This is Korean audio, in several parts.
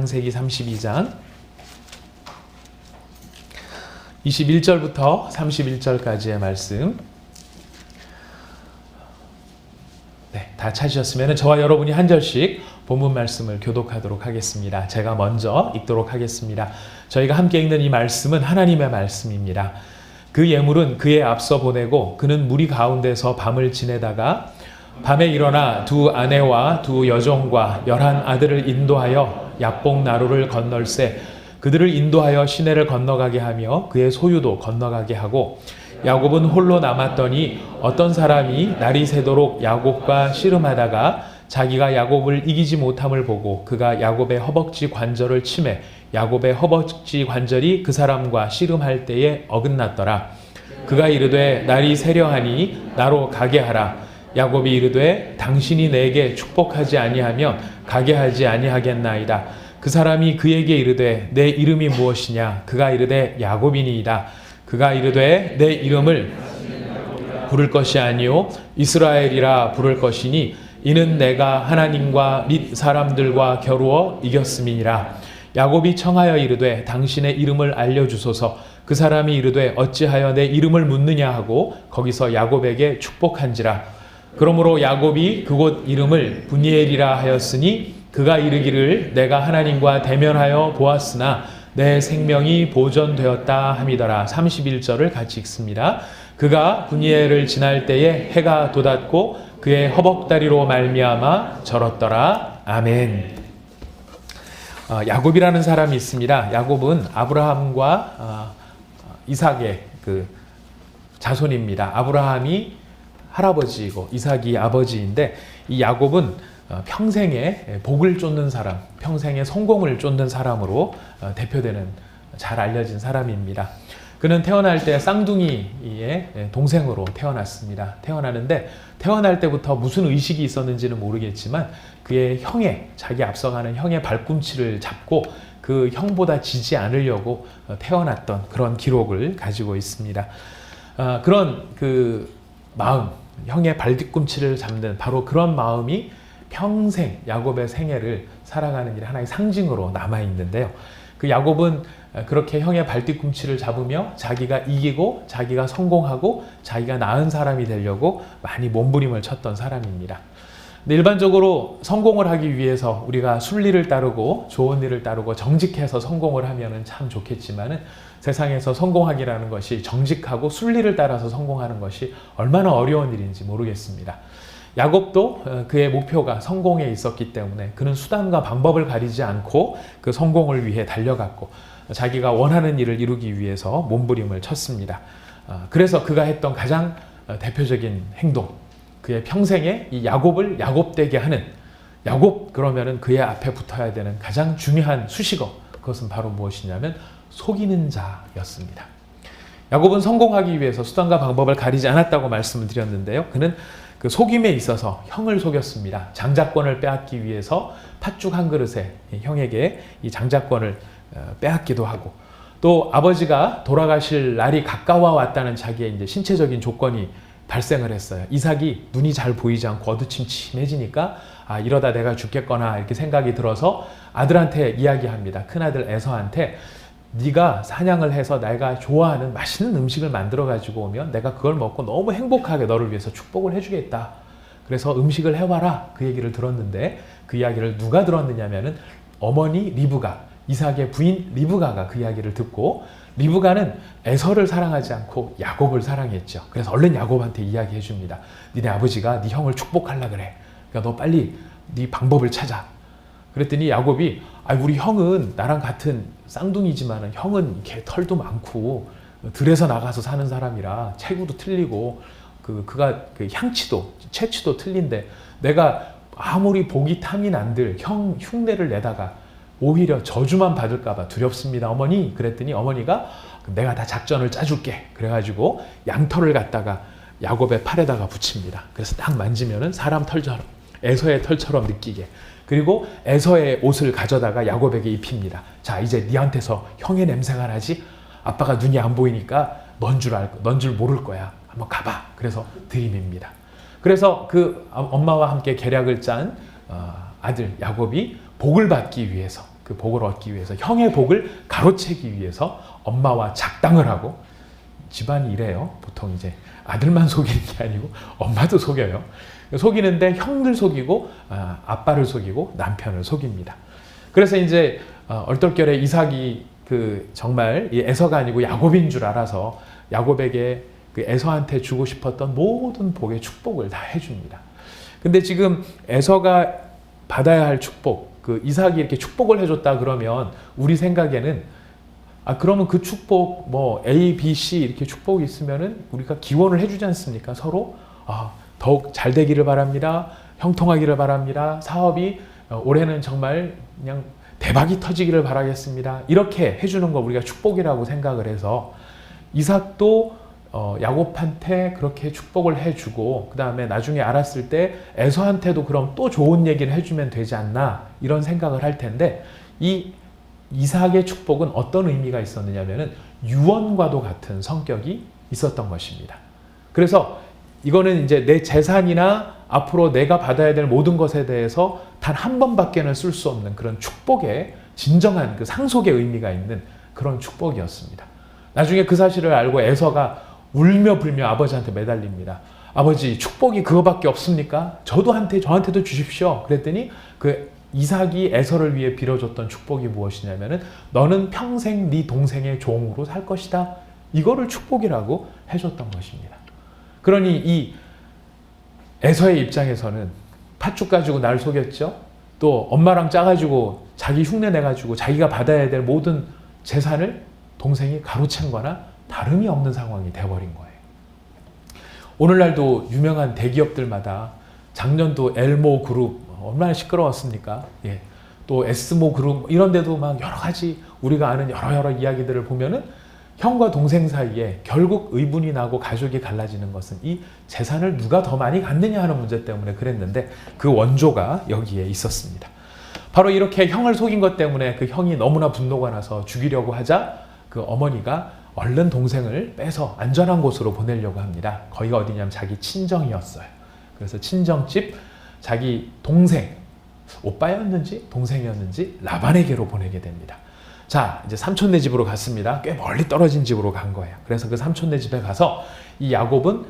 창세기 32장 21절부터 31절까지의 말씀. 다 찾으셨으면 저와 여러분이 한 절씩 본문 말씀을 교독하도록 하겠습니다. 제가 먼저 읽도록 하겠습니다. 저희가 함께 읽는 이 말씀은 하나님의 말씀입니다. 그 예물은 그에 앞서 보내고 그는 무리 가운데서 밤을 지내다가 밤에 일어나 두 아내와 두 여종과 11 아들을 인도하여 야복 나루를 건널세 그들을 인도하여 시내를 건너가게 하며 그의 소유도 건너가게 하고 야곱은 홀로 남았더니 어떤 사람이 날이 새도록 야곱과 씨름하다가 자기가 야곱을 이기지 못함을 보고 그가 야곱의 허벅지 관절을 치매 야곱의 허벅지 관절이 그 사람과 씨름할 때에 어긋났더라. 그가 이르되 날이 새려하니 나로 가게 하라. 야곱이 이르되 당신이 내게 축복하지 아니하면 가게 하지 아니하겠나이다. 그 사람이 그에게 이르되 내 이름이 무엇이냐? 그가 이르되 야곱이니이다. 그가 이르되 내 이름을 부를 것이 아니요 이스라엘이라 부를 것이니 이는 내가 하나님과 및 사람들과 겨루어 이겼음이니라. 야곱이 청하여 이르되 당신의 이름을 알려주소서. 그 사람이 이르되 어찌하여 내 이름을 묻느냐 하고 거기서 야곱에게 축복한지라. 그러므로 야곱이 그곳 이름을 브니엘이라 하였으니 그가 이르기를 내가 하나님과 대면하여 보았으나 내 생명이 보존되었다 함이더라. 31절을 같이 읽습니다. 그가 브니엘을 지날 때에 해가 돋았고 그의 허벅다리로 말미암아 절었더라. 아멘. 야곱이라는 사람이 있습니다. 야곱은 아브라함과 이삭의 그 자손입니다. 아브라함이 할아버지이고 이삭이 아버지인데 이 야곱은 평생에 복을 쫓는 사람, 평생에 성공을 쫓는 사람으로 대표되는 잘 알려진 사람입니다. 그는 태어날 때 쌍둥이의 동생으로 태어났습니다. 태어나는데 태어날 때부터 무슨 의식이 있었는지는 모르겠지만 그의 형의, 자기 앞서가는 형의 발꿈치를 잡고 그 형보다 지지 않으려고 태어났던 그런 기록을 가지고 있습니다. 그런 그 마음, 형의 발뒤꿈치를 잡는 바로 그런 마음이 평생 야곱의 생애를 살아가는 일 하나의 상징으로 남아있는데요. 그 야곱은 그렇게 형의 발뒤꿈치를 잡으며 자기가 이기고 자기가 성공하고 자기가 나은 사람이 되려고 많이 몸부림을 쳤던 사람입니다. 근데 일반적으로 성공을 하기 위해서 우리가 순리를 따르고 좋은 일을 따르고 정직해서 성공을 하면 참 좋겠지만은 세상에서 성공하기라는 것이 정직하고 순리를 따라서 성공하는 것이 얼마나 어려운 일인지 모르겠습니다. 야곱도 그의 목표가 성공에 있었기 때문에 그는 수단과 방법을 가리지 않고 그 성공을 위해 달려갔고 자기가 원하는 일을 이루기 위해서 몸부림을 쳤습니다. 그래서 그가 했던 가장 대표적인 행동, 그의 평생에 이 야곱을 야곱되게 하는, 야곱 그러면은 그의 앞에 붙어야 되는 가장 중요한 수식어, 그것은 바로 무엇이냐면 속이는 자였습니다. 야곱은 성공하기 위해서 수단과 방법을 가리지 않았다고 말씀을 드렸는데요. 그는 그 속임에 있어서 형을 속였습니다. 장자권을 빼앗기 위해서 팥죽 한 그릇에 형에게 이 장자권을 빼앗기도 하고, 또 아버지가 돌아가실 날이 가까워 왔다는 자기의 이제 신체적인 조건이 발생을 했어요. 이삭이 눈이 잘 보이지 않고 어두침침해지니까 이러다 내가 죽겠거나 이렇게 생각이 들어서 아들한테 이야기합니다. 큰아들 에서한테 네가 사냥을 해서 내가 좋아하는 맛있는 음식을 만들어 가지고 오면 내가 그걸 먹고 너무 행복하게 너를 위해서 축복을 해주겠다. 그래서 음식을 해와라. 그 얘기를 들었는데 그 이야기를 누가 들었느냐면은 어머니 리브가, 이삭의 부인 리브가가 그 이야기를 듣고, 리브가는 에서를 사랑하지 않고 야곱을 사랑했죠. 그래서 얼른 야곱한테 이야기해 줍니다. 니네 아버지가 네 형을 축복하려 그래. 그러니까 너 빨리 네 방법을 찾아. 그랬더니 야곱이 우리 형은 나랑 같은 쌍둥이지만 형은 이렇게 털도 많고 들에서 나가서 사는 사람이라 체구도 틀리고 그가 그 향치도 체취도 틀린데 내가 아무리 복이 탐이 난들 형 흉내를 내다가 오히려 저주만 받을까봐 두렵습니다, 어머니. 그랬더니 어머니가 내가 다 작전을 짜줄게. 그래가지고 양털을 갖다가 야곱의 팔에다가 붙입니다. 그래서 딱 만지면은 사람 털처럼, 에서의 털처럼 느끼게. 그리고 에서의 옷을 가져다가 야곱에게 입힙니다. 자, 이제 니한테서 형의 냄새가 나지? 아빠가 눈이 안 보이니까 넌 줄 모를 거야. 한번 가봐. 그래서 들이밉니다. 그래서 그 엄마와 함께 계략을 짠 아들 야곱이 복을 받기 위해서, 그 그 복을 얻기 위해서, 형의 복을 가로채기 위해서 엄마와 작당을 하고, 집안이 이래요. 보통 이제 아들만 속이는 게 아니고 엄마도 속여요. 속이는데 형들 속이고 아빠를 속이고 남편을 속입니다. 그래서 이제 얼떨결에 이삭이 그 정말 에서가 아니고 야곱인 줄 알아서 야곱에게 그 에서한테 주고 싶었던 모든 복의 축복을 다 해줍니다. 근데 지금 에서가 받아야 할 축복, 그 이삭이 이렇게 축복을 해줬다 그러면 우리 생각에는 그러면 그 축복 뭐 A, B, C 이렇게 축복이 있으면은 우리가 기원을 해주지 않습니까? 서로 더욱 잘 되기를 바랍니다. 형통하기를 바랍니다. 사업이 올해는 정말 그냥 대박이 터지기를 바라겠습니다. 이렇게 해주는 거 우리가 축복이라고 생각을 해서 이삭도 야곱한테 그렇게 축복을 해주고 그 다음에 나중에 알았을 때 에서한테도 그럼 또 좋은 얘기를 해주면 되지 않나 이런 생각을 할 텐데 이 이삭의 축복은 어떤 의미가 있었느냐면은 유언과도 같은 성격이 있었던 것입니다. 그래서 이거는 이제 내 재산이나 앞으로 내가 받아야 될 모든 것에 대해서 단 한 번밖에는 쓸 수 없는 그런 축복의 진정한 그 상속의 의미가 있는 그런 축복이었습니다. 나중에 그 사실을 알고 에서가 울며 불며 아버지한테 매달립니다. 아버지, 축복이 그거밖에 없습니까? 저한테도 주십시오. 그랬더니 그 이삭이 에서를 위해 빌어줬던 축복이 무엇이냐면은 너는 평생 네 동생의 종으로 살 것이다. 이거를 축복이라고 해줬던 것입니다. 그러니 이 에서의 입장에서는 팥죽 가지고 날 속였죠. 또 엄마랑 짜가지고 자기 흉내 내가지고 자기가 받아야 될 모든 재산을 동생이 가로챈 거나 다름이 없는 상황이 돼버린 거예요. 오늘날도 유명한 대기업들마다 작년도 엘모 그룹 얼마나 시끄러웠습니까? 예. 또 에스모 그룹 이런 데도 막 여러 가지 우리가 아는 여러 이야기들을 보면은 형과 동생 사이에 결국 의분이 나고 가족이 갈라지는 것은 이 재산을 누가 더 많이 갖느냐 하는 문제 때문에 그랬는데 그 원조가 여기에 있었습니다. 바로 이렇게 형을 속인 것 때문에 그 형이 너무나 분노가 나서 죽이려고 하자 그 어머니가 얼른 동생을 빼서 안전한 곳으로 보내려고 합니다. 거기가 어디냐면 자기 친정이었어요. 그래서 친정집 자기 동생, 오빠였는지 동생이었는지 라반에게로 보내게 됩니다. 자, 이제 삼촌네 집으로 갔습니다. 꽤 멀리 떨어진 집으로 간 거예요. 그래서 그 삼촌네 집에 가서 이 야곱은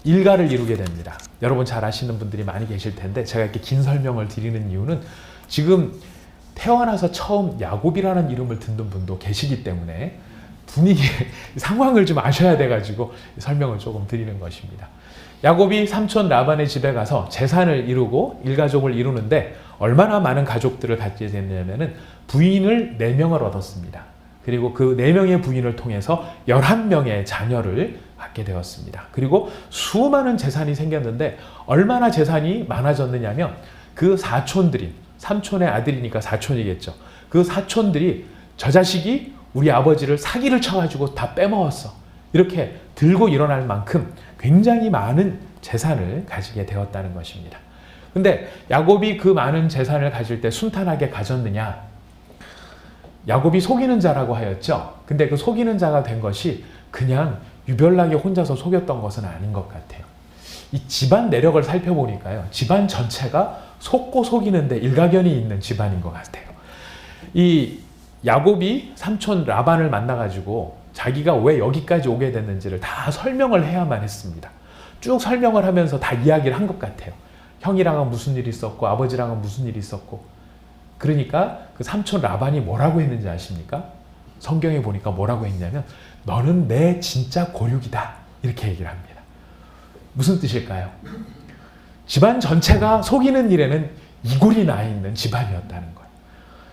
일가를 이루게 됩니다. 여러분 잘 아시는 분들이 많이 계실 텐데 제가 이렇게 긴 설명을 드리는 이유는 지금 태어나서 처음 야곱이라는 이름을 듣는 분도 계시기 때문에 분위기, 상황을 좀 아셔야 돼가지고 설명을 조금 드리는 것입니다. 야곱이 삼촌 라반의 집에 가서 재산을 이루고 일가족을 이루는데 얼마나 많은 가족들을 갖게 됐냐면은 부인을 4명을 얻었습니다. 그리고 그 4명의 부인을 통해서 11명의 자녀를 갖게 되었습니다. 그리고 수많은 재산이 생겼는데 얼마나 재산이 많아졌느냐면 그 사촌들이, 삼촌의 아들이니까 사촌이겠죠. 그 사촌들이 저 자식이 우리 아버지를 사기를 쳐가지고 다 빼먹었어. 이렇게 들고 일어날 만큼 굉장히 많은 재산을 가지게 되었다는 것입니다. 근데 야곱이 그 많은 재산을 가질 때 순탄하게 가졌느냐? 야곱이 속이는 자라고 하였죠. 근데 그 속이는 자가 된 것이 그냥 유별나게 혼자서 속였던 것은 아닌 것 같아요. 이 집안 내력을 살펴보니까요. 집안 전체가 속고 속이는데 일가견이 있는 집안인 것 같아요. 이 야곱이 삼촌 라반을 만나가지고 자기가 왜 여기까지 오게 됐는지를 다 설명을 해야만 했습니다. 쭉 설명을 하면서 다 이야기를 한 것 같아요. 형이랑은 무슨 일이 있었고 아버지랑은 무슨 일이 있었고. 그러니까 그 삼촌 라반이 뭐라고 했는지 아십니까? 성경에 보니까 뭐라고 했냐면 너는 내 진짜 고륙이다. 이렇게 얘기를 합니다. 무슨 뜻일까요? 집안 전체가 속이는 일에는 이골이 나 있는 집안이었다는 거예요.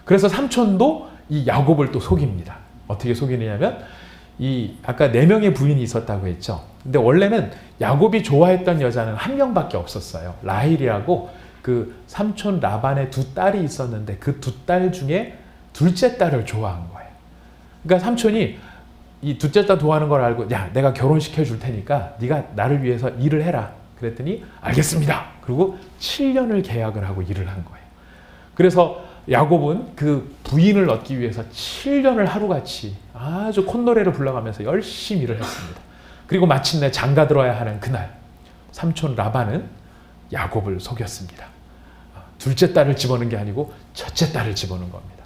그래서 삼촌도 이 야곱을 또 속입니다. 어떻게 속이느냐면 이 아까 4명의 부인이 있었다고 했죠. 근데 원래는 야곱이 좋아했던 여자는 한 명밖에 없었어요. 라헬이라고 그 삼촌 라반의 2딸이 있었는데 그 2딸 중에 둘째 딸을 좋아한 거예요. 그러니까 삼촌이 이 둘째 딸 좋아하는 걸 알고 야 내가 결혼시켜 줄 테니까 네가 나를 위해서 일을 해라. 그랬더니 알겠습니다. 그리고 7년을 계약을 하고 일을 한 거예요. 그래서 야곱은 그 부인을 얻기 위해서 7년을 하루같이 아주 콧노래를 불러가면서 열심히 일을 했습니다. 그리고 마침내 장가 들어야 하는 그날 삼촌 라반은 야곱을 속였습니다. 둘째 딸을 집어넣은 게 아니고 첫째 딸을 집어넣은 겁니다.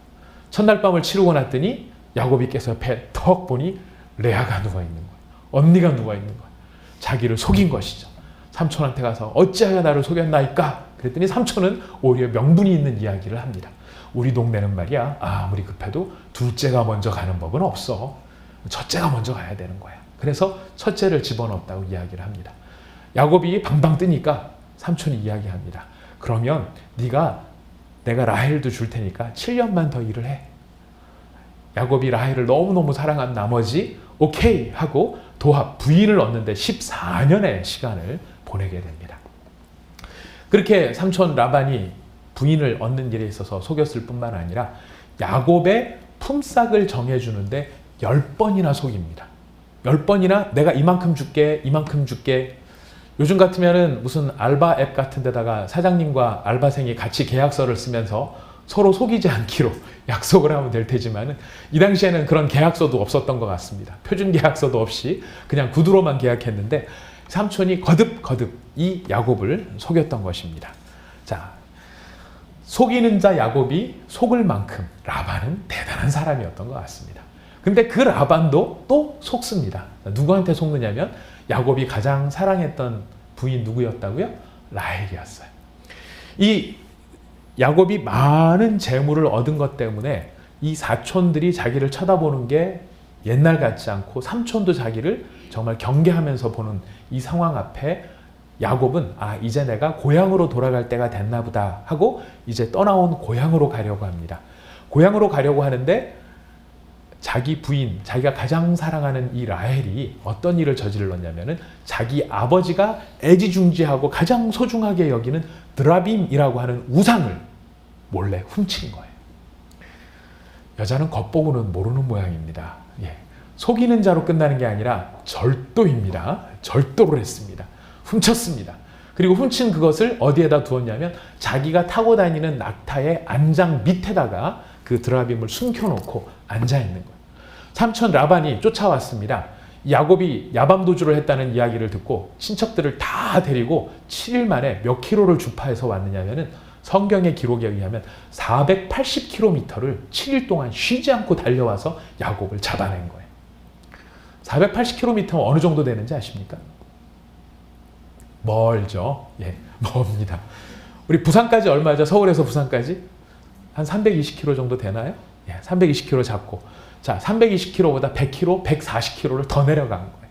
첫날 밤을 치르고 났더니 야곱이 깨서 옆에 턱 보니 레아가 누워있는 거예요. 언니가 누워있는 거예요. 자기를 속인 것이죠. 삼촌한테 가서 어찌하여 나를 속였나이까? 그랬더니 삼촌은 오히려 명분이 있는 이야기를 합니다. 우리 동네는 말이야, 아무리 급해도 둘째가 먼저 가는 법은 없어. 첫째가 먼저 가야 되는 거야. 그래서 첫째를 집어넣었다고 이야기를 합니다. 야곱이 방방 뜨니까 삼촌이 이야기합니다. 그러면 내가 라헬도 줄 테니까 7년만 더 일을 해. 야곱이 라헬을 너무너무 사랑한 나머지 오케이 하고 도합 부인을 얻는데 14년의 시간을 보내게 됩니다. 그렇게 삼촌 라반이 부인을 얻는 일에 있어서 속였을 뿐만 아니라 야곱의 품삯을 정해주는데 10번이나 속입니다. 10번이나 내가 이만큼 줄게, 이만큼 줄게. 요즘 같으면은 무슨 알바 앱 같은 데다가 사장님과 알바생이 같이 계약서를 쓰면서 서로 속이지 않기로 약속을 하면 될 테지만은 이 당시에는 그런 계약서도 없었던 것 같습니다. 표준 계약서도 없이 그냥 구두로만 계약했는데 삼촌이 거듭 이 야곱을 속였던 것입니다. 자, 속이는 자 야곱이 속을 만큼 라반은 대단한 사람이었던 것 같습니다. 근데 그 라반도 또 속습니다. 누구한테 속느냐면 야곱이 가장 사랑했던 부인 누구였다고요? 라헬이었어요. 이 야곱이 많은 재물을 얻은 것 때문에 이 사촌들이 자기를 쳐다보는 게 옛날 같지 않고 삼촌도 자기를 정말 경계하면서 보는 이 상황 앞에 야곱은 이제 내가 고향으로 돌아갈 때가 됐나 보다 하고 이제 떠나온 고향으로 가려고 합니다. 고향으로 가려고 하는데 자기 부인, 자기가 가장 사랑하는 이 라헬이 어떤 일을 저질렀냐면은 자기 아버지가 애지중지하고 가장 소중하게 여기는 드라빔이라고 하는 우상을 몰래 훔친 거예요. 여자는 겉보고는 모르는 모양입니다. 속이는 자로 끝나는 게 아니라 절도입니다. 절도를 했습니다. 훔쳤습니다. 그리고 훔친 그것을 어디에다 두었냐면 자기가 타고 다니는 낙타의 안장 밑에다가 그 드라빔을 숨겨놓고 앉아있는 거예요. 삼촌 라반이 쫓아왔습니다. 야곱이 야밤도주를 했다는 이야기를 듣고 친척들을 다 데리고 7일 만에 몇 킬로를 주파해서 왔느냐면은 성경의 기록에 의하면 480km를 7일 동안 쉬지 않고 달려와서 야곱을 잡아낸 거예요. 480km면 어느 정도 되는지 아십니까? 멀죠. 멉니다. 우리 부산까지 얼마죠? 서울에서 부산까지? 한 320km 정도 되나요? 320km 잡고. 자, 320km보다 100km, 140km를 더 내려간 거예요.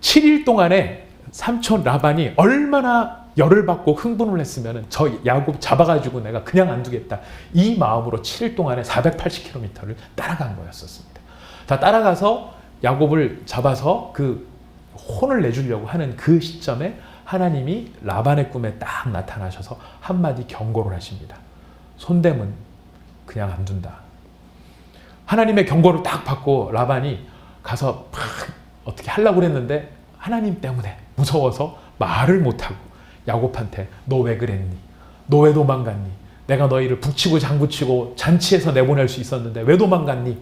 7일 동안에 삼촌 라반이 얼마나 열을 받고 흥분을 했으면 저 야곱 잡아가지고 내가 그냥 안 두겠다. 이 마음으로 7일 동안에 480km를 따라간 거였었습니다. 다 따라가서 야곱을 잡아서 그 혼을 내주려고 하는 그 시점에 하나님이 라반의 꿈에 딱 나타나셔서 한마디 경고를 하십니다. 손대면 그냥 안 둔다. 하나님의 경고를 딱 받고 라반이 가서 막 어떻게 하려고 그랬는데 하나님 때문에 무서워서 말을 못하고 야곱한테 너 왜 그랬니? 너 왜 도망갔니? 내가 너희를 북치고 장구치고 잔치에서 내보낼 수 있었는데 왜 도망갔니?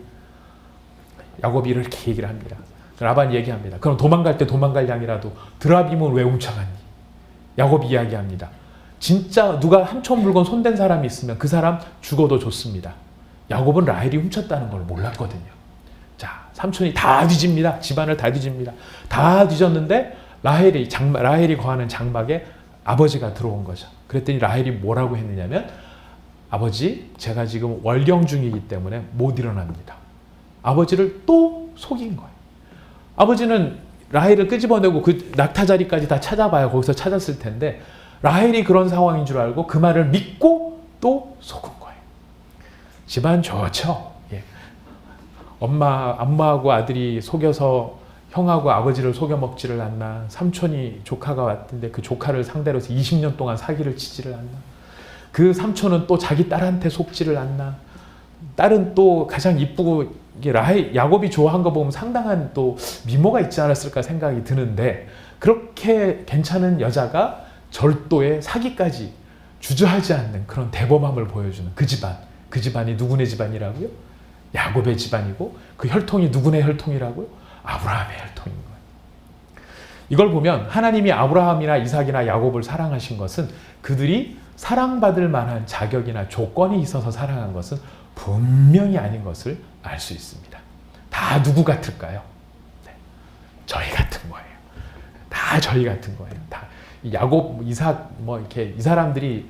야곱이 이렇게 얘기를 합니다. 라반이 얘기합니다. 그럼 도망갈 때 도망갈 양이라도 드라빔은 왜 훔쳐갔니? 야곱이 이야기합니다. 진짜 누가 삼촌 물건 손댄 사람이 있으면 그 사람 죽어도 좋습니다. 야곱은 라헬이 훔쳤다는 걸 몰랐거든요. 자, 삼촌이 다 뒤집니다. 집안을 다 뒤집니다. 다 뒤졌는데 라헬이 거하는 장막에 아버지가 들어온 거죠. 그랬더니 라헬이 뭐라고 했느냐면 아버지, 제가 지금 월경 중이기 때문에 못 일어납니다. 아버지를 또 속인 거예요. 아버지는 라헬을 끄집어내고 그 낙타 자리까지 다 찾아봐야 거기서 찾았을 텐데 라헬이 그런 상황인 줄 알고 그 말을 믿고 또 속은 거예요. 집안 좋죠. 엄마하고 아들이 속여서 형하고 아버지를 속여 먹지를 않나. 삼촌이 조카가 왔는데 그 조카를 상대로 해서 20년 동안 사기를 치지를 않나. 그 삼촌은 또 자기 딸한테 속지를 않나. 딸은 또 가장 이쁘고 야곱이 좋아한 거 보면 상당한 또 미모가 있지 않았을까 생각이 드는데 그렇게 괜찮은 여자가 절도에 사기까지 주저하지 않는 그런 대범함을 보여주는 그 집안. 그 집안이 누구네 집안이라고요? 야곱의 집안이고 그 혈통이 누구네 혈통이라고요? 아브라함의 혈통인 거예요. 이걸 보면 하나님이 아브라함이나 이삭이나 야곱을 사랑하신 것은 그들이 사랑받을 만한 자격이나 조건이 있어서 사랑한 것은 분명히 아닌 것을 알 수 있습니다. 다 누구 같을까요? 네, 저희 같은 거예요. 다 저희 같은 거예요. 다 야곱, 이삭 이렇게 이 사람들이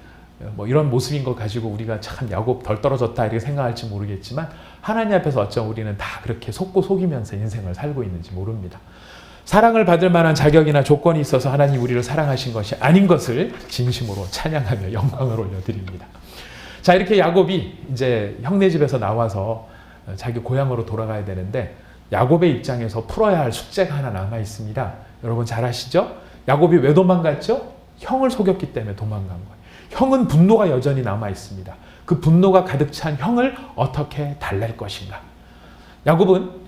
이런 모습인 걸 가지고 우리가 참 야곱 덜 떨어졌다 이렇게 생각할지 모르겠지만 하나님 앞에서 어쩜 우리는 다 그렇게 속고 속이면서 인생을 살고 있는지 모릅니다. 사랑을 받을 만한 자격이나 조건이 있어서 하나님 우리를 사랑하신 것이 아닌 것을 진심으로 찬양하며 영광을 올려드립니다. 자, 이렇게 야곱이 이제 형네 집에서 나와서 자기 고향으로 돌아가야 되는데 야곱의 입장에서 풀어야 할 숙제가 하나 남아 있습니다. 여러분 잘 아시죠? 야곱이 왜 도망갔죠? 형을 속였기 때문에 도망간 거예요. 형은 분노가 여전히 남아 있습니다. 그 분노가 가득 찬 형을 어떻게 달랠 것인가? 야곱은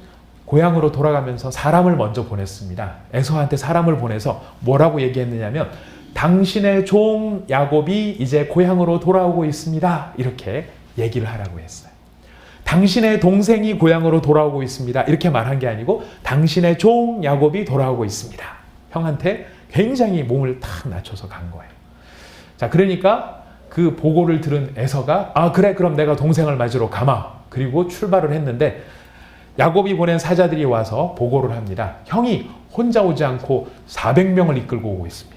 고향으로 돌아가면서 사람을 먼저 보냈습니다. 에서한테 사람을 보내서 뭐라고 얘기했느냐면 당신의 종 야곱이 이제 고향으로 돌아오고 있습니다. 이렇게 얘기를 하라고 했어요. 당신의 동생이 고향으로 돌아오고 있습니다. 이렇게 말한 게 아니고 당신의 종 야곱이 돌아오고 있습니다. 형한테 굉장히 몸을 탁 낮춰서 간 거예요. 자, 그러니까 그 보고를 들은 에서가 그래 그럼 내가 동생을 맞으러 가마. 그리고 출발을 했는데 야곱이 보낸 사자들이 와서 보고를 합니다. 형이 혼자 오지 않고 400명을 이끌고 오고 있습니다.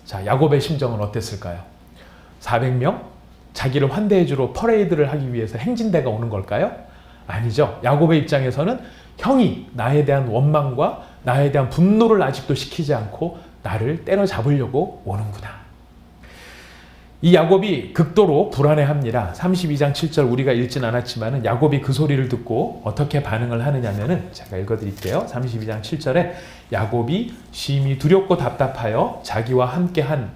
자, 야곱의 심정은 어땠을까요? 400명? 자기를 환대해주러 퍼레이드를 하기 위해서 행진대가 오는 걸까요? 아니죠. 야곱의 입장에서는 형이 나에 대한 원망과 나에 대한 분노를 아직도 식히지 않고 나를 때려잡으려고 오는구나. 이 야곱이 극도로 불안해합니다. 32장 7절 우리가 읽진 않았지만 야곱이 그 소리를 듣고 어떻게 반응을 하느냐면은 제가 읽어드릴게요. 32장 7절에 야곱이 심히 두렵고 답답하여 자기와 함께한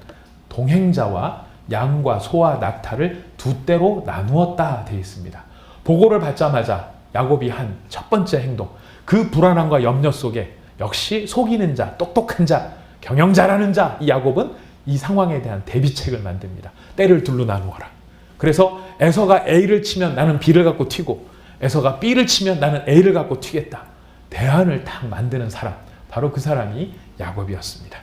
동행자와 양과 소와 낙타를 두 떼로 나누었다 되어 있습니다. 보고를 받자마자 야곱이 한 첫 번째 행동, 그 불안함과 염려 속에 역시 속이는 자, 똑똑한 자, 경영 잘하는 자, 이 야곱은 이 상황에 대한 대비책을 만듭니다. 떼를 둘로 나누어라. 그래서 에서가 A를 치면 나는 B를 갖고 튀고 에서가 B를 치면 나는 A를 갖고 튀겠다. 대안을 딱 만드는 사람, 바로 그 사람이 야곱이었습니다.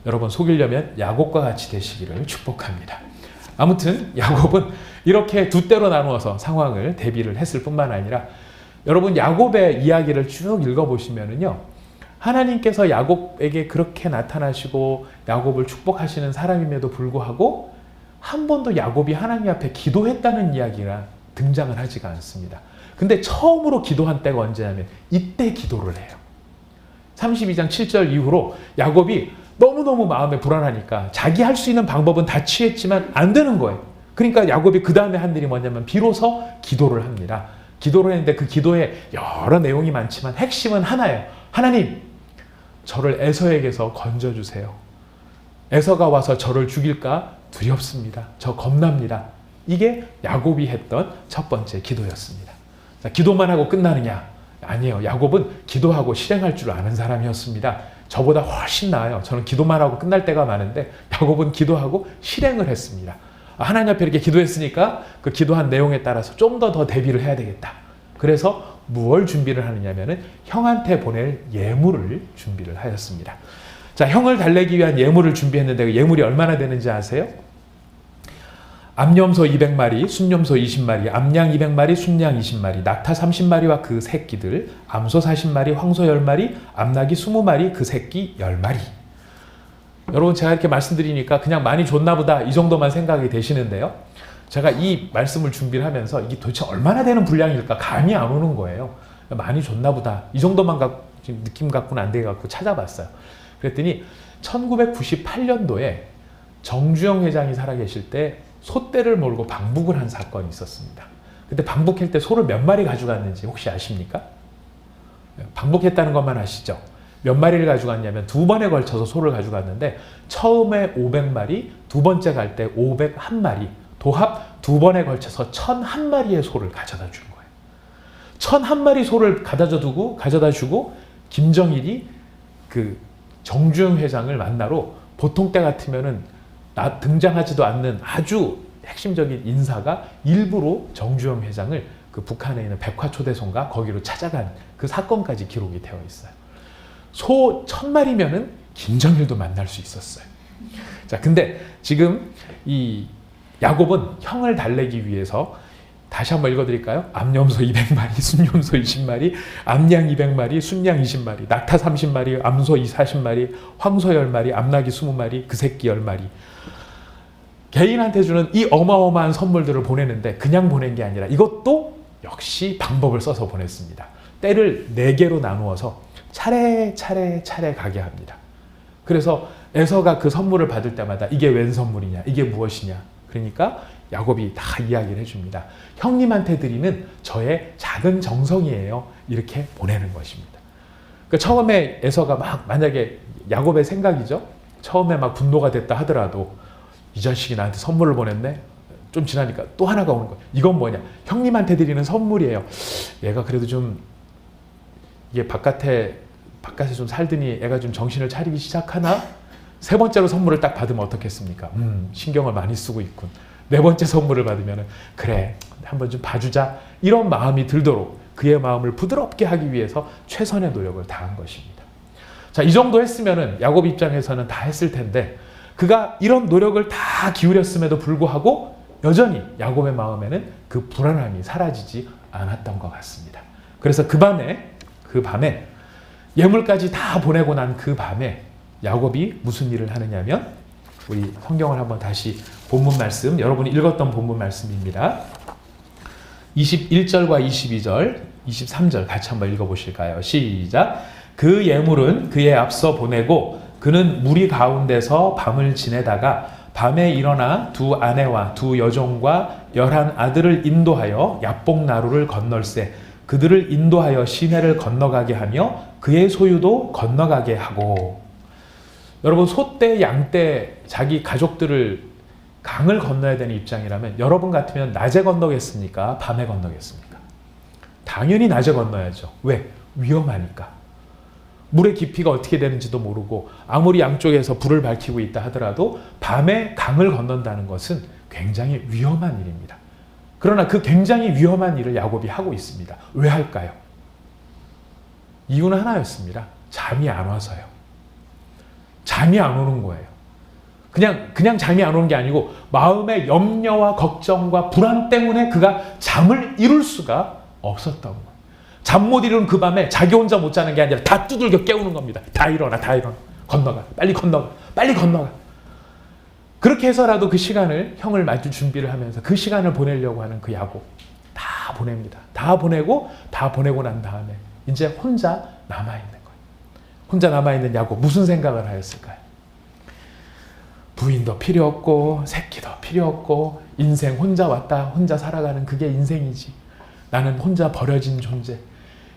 여러분 속이려면 야곱과 같이 되시기를 축복합니다. 아무튼 야곱은 이렇게 두 떼로 나누어서 상황을 대비를 했을 뿐만 아니라 여러분 야곱의 이야기를 쭉 읽어보시면은요. 하나님께서 야곱에게 그렇게 나타나시고 야곱을 축복하시는 사람임에도 불구하고 한 번도 야곱이 하나님 앞에 기도했다는 이야기가 등장을 하지가 않습니다. 근데 처음으로 기도한 때가 언제냐면 이때 기도를 해요. 32장 7절 이후로 야곱이 너무너무 마음에 불안하니까 자기 할 수 있는 방법은 다 취했지만 안 되는 거예요. 그러니까 야곱이 그 다음에 한 일이 뭐냐면 비로소 기도를 합니다. 기도를 했는데 그 기도에 여러 내용이 많지만 핵심은 하나예요. 하나님, 저를 에서에게서 건져주세요. 에서가 와서 저를 죽일까 두렵습니다. 저 겁납니다. 이게 야곱이 했던 첫 번째 기도였습니다. 자, 기도만 하고 끝나느냐? 아니에요. 야곱은 기도하고 실행할 줄 아는 사람이었습니다. 저보다 훨씬 나아요. 저는 기도만 하고 끝날 때가 많은데 야곱은 기도하고 실행을 했습니다. 하나님 앞에 이렇게 기도했으니까 그 기도한 내용에 따라서 좀 더 대비를 해야 되겠다. 그래서 무엇을 준비를 하느냐면은 형한테 보낼 예물을 준비를 하였습니다. 자, 형을 달래기 위한 예물을 준비했는데 그 예물이 얼마나 되는지 아세요? 암염소 200마리, 순염소 20마리, 암양 200마리, 순양 20마리, 낙타 30마리와 그 새끼들, 암소 40마리, 황소 10마리, 암낙이 20마리, 그 새끼 10마리. 여러분 제가 이렇게 말씀드리니까 그냥 많이 줬나 보다 이 정도만 생각이 되시는데요. 제가 이 말씀을 준비를 하면서 이게 도대체 얼마나 되는 분량일까 감이 안 오는 거예요. 많이 줬나 보다 이 정도만 갖고 지금 느낌 갖고는 안 되겠고 찾아봤어요. 그랬더니 1998년도에 정주영 회장이 살아계실 때 소떼를 몰고 방북을 한 사건이 있었습니다. 그때 방북할 때 소를 몇 마리 가져갔는지 혹시 아십니까? 방북했다는 것만 아시죠? 몇 마리를 가져갔냐면 2번에 걸쳐서 소를 가져갔는데 처음에 500마리, 두 번째 갈 때 501마리, 도합 2번에 걸쳐서 1001마리의 소를 가져다 준 거예요. 1001마리 소를 가져다 주고 김정일이 그 정주영 회장을 만나러 보통 때 같으면은 등장하지도 않는 아주 핵심적인 인사가 일부러 정주영 회장을 그 북한에 있는 백화초대소인가 거기로 찾아간 그 사건까지 기록이 되어 있어요. 소 1000마리면은 김정일도 만날 수 있었어요. 자, 근데 지금 이 야곱은 형을 달래기 위해서 다시 한번 읽어드릴까요? 암염소 200마리, 순염소 20마리, 암양 200마리, 순양 20마리, 낙타 30마리, 암소 40마리, 황소 10마리, 암나귀 20마리, 그 새끼 10마리. 개인한테 주는 이 어마어마한 선물들을 보내는데 그냥 보낸 게 아니라 이것도 역시 방법을 써서 보냈습니다. 때를 4개로 나누어서 차례차례 가게 합니다. 그래서 에서가 그 선물을 받을 때마다 이게 웬 선물이냐, 이게 무엇이냐. 그러니까 야곱이 다 이야기를 해줍니다. 형님한테 드리는 저의 작은 정성이에요. 이렇게 보내는 것입니다. 그러니까 처음에 에서가 막 만약에 야곱의 생각이죠. 처음에 막 분노가 됐다 하더라도 이 자식이 나한테 선물을 보냈네. 좀 지나니까 또 하나가 오는 거예요. 이건 뭐냐? 형님한테 드리는 선물이에요. 얘가 그래도 좀 이게 바깥에 좀 살더니 애가 좀 정신을 차리기 시작하나? 3번째로 선물을 딱 받으면 어떻겠습니까? 신경을 많이 쓰고 있군. 4번째 선물을 받으면 그래 한번 좀 봐주자 이런 마음이 들도록 그의 마음을 부드럽게 하기 위해서 최선의 노력을 다한 것입니다. 자, 이 정도 했으면은 야곱 입장에서는 다 했을 텐데 그가 이런 노력을 다 기울였음에도 불구하고 여전히 야곱의 마음에는 그 불안함이 사라지지 않았던 것 같습니다. 그래서 그 밤에 예물까지 다 보내고 난 그 밤에 야곱이 무슨 일을 하느냐면 우리 성경을 한번 다시 본문 말씀, 여러분이 읽었던 본문 말씀입니다. 21절과 22절, 23절 같이 한번 읽어보실까요? 시작! 그 예물은 그에 앞서 보내고 그는 무리 가운데서 밤을 지내다가 밤에 일어나 2 아내와 2 여종과 11 아들을 인도하여 야복나루를 건널세 그들을 인도하여 시내를 건너가게 하며 그의 소유도 건너가게 하고. 여러분, 소떼, 양떼, 자기 가족들을 강을 건너야 되는 입장이라면 여러분 같으면 낮에 건너겠습니까? 밤에 건너겠습니까? 당연히 낮에 건너야죠. 왜? 위험하니까. 물의 깊이가 어떻게 되는지도 모르고 아무리 양쪽에서 불을 밝히고 있다 하더라도 밤에 강을 건넌다는 것은 굉장히 위험한 일입니다. 그러나 그 굉장히 위험한 일을 야곱이 하고 있습니다. 왜 할까요? 이유는 하나였습니다. 잠이 안 와서요. 잠이 안 오는 거예요. 그냥 잠이 안 오는 게 아니고 마음의 염려와 걱정과 불안 때문에 그가 잠을 이룰 수가 없었던 거예요. 잠 못 이루는 그 밤에 자기 혼자 못 자는 게 아니라 다 두들겨 깨우는 겁니다. 다 일어나. 건너가. 빨리 건너가. 그렇게 해서라도 그 시간을 형을 맞출 준비를 하면서 그 시간을 보내려고 하는 그 야곱 다 보냅니다. 다 보내고 난 다음에 이제 혼자 남아있는 거예요. 혼자 남아있는 야곱 무슨 생각을 하였을까요? 부인도 필요 없고 새끼도 필요 없고 인생 혼자 왔다 혼자 살아가는 그게 인생이지. 나는 혼자 버려진 존재.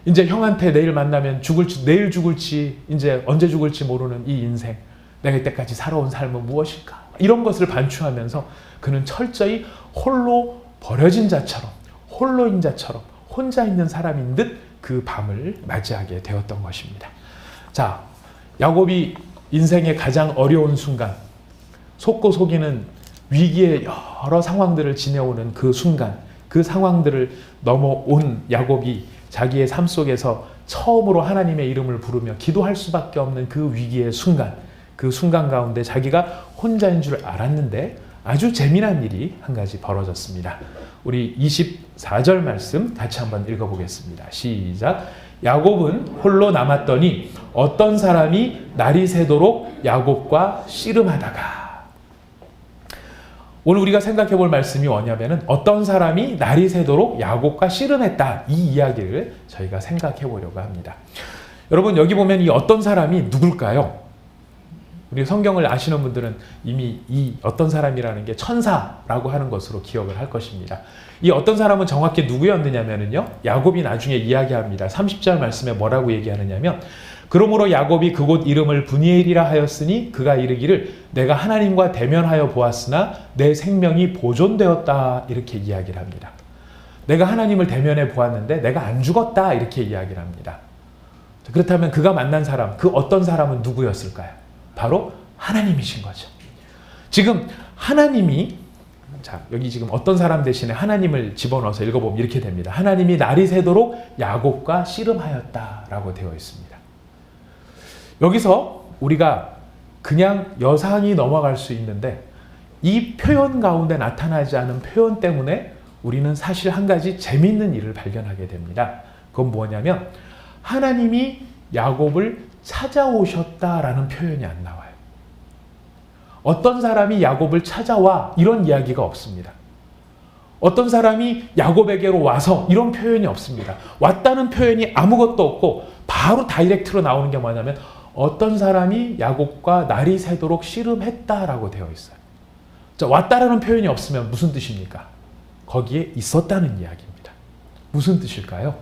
이제 형한테 내일 만나면 내일 죽을지 이제 언제 죽을지 모르는 이 인생. 내가 이때까지 살아온 삶은 무엇일까? 이런 것을 반추하면서 그는 철저히 홀로 버려진 자처럼 홀로인 자처럼 혼자 있는 사람인 듯 그 밤을 맞이하게 되었던 것입니다. 자, 야곱이 인생의 가장 어려운 순간, 속고 속이는 위기의 여러 상황들을 지내오는 그 순간, 그 상황들을 넘어온 야곱이 자기의 삶 속에서 처음으로 하나님의 이름을 부르며 기도할 수밖에 없는 그 위기의 순간, 그 순간 가운데 자기가 혼자인 줄 알았는데 아주 재미난 일이 한 가지 벌어졌습니다. 우리 24절 말씀 같이 한번 읽어보겠습니다. 시작! 야곱은 홀로 남았더니 어떤 사람이 날이 새도록 야곱과 씨름하다가. 오늘 우리가 생각해 볼 말씀이 뭐냐면은 어떤 사람이 날이 새도록 야곱과 씨름했다. 이 이야기를 저희가 생각해 보려고 합니다. 여러분, 여기 보면 이 어떤 사람이 누굴까요? 우리 성경을 아시는 분들은 이미 이 어떤 사람이라는 게 천사라고 하는 것으로 기억을 할 것입니다. 이 어떤 사람은 정확히 누구였느냐면요, 야곱이 나중에 이야기합니다. 30절 말씀에 뭐라고 얘기하느냐면, 그러므로 야곱이 그곳 이름을 브니엘이라 하였으니 그가 이르기를 내가 하나님과 대면하여 보았으나 내 생명이 보존되었다. 이렇게 이야기를 합니다. 내가 하나님을 대면해 보았는데 내가 안 죽었다. 이렇게 이야기를 합니다. 그렇다면 그가 만난 사람, 그 어떤 사람은 누구였을까요? 바로 하나님이신 거죠. 지금 하나님이, 자, 여기 지금 어떤 사람 대신에 하나님을 집어넣어서 읽어보면 이렇게 됩니다. 하나님이 날이 새도록 야곱과 씨름하였다라고 되어 있습니다. 여기서 우리가 그냥 여상히 넘어갈 수 있는데 이 표현 가운데 나타나지 않은 표현 때문에 우리는 사실 한 가지 재미있는 일을 발견하게 됩니다. 그건 뭐냐면 하나님이 야곱을 찾아오셨다라는 표현이 안 나와요. 어떤 사람이 야곱을 찾아와 이런 이야기가 없습니다. 어떤 사람이 야곱에게로 와서 이런 표현이 없습니다. 왔다는 표현이 아무것도 없고 바로 다이렉트로 나오는 게 뭐냐면 어떤 사람이 야곱과 날이 새도록 씨름했다라고 되어 있어요. 자, 왔다라는 표현이 없으면 무슨 뜻입니까? 거기에 있었다는 이야기입니다. 무슨 뜻일까요?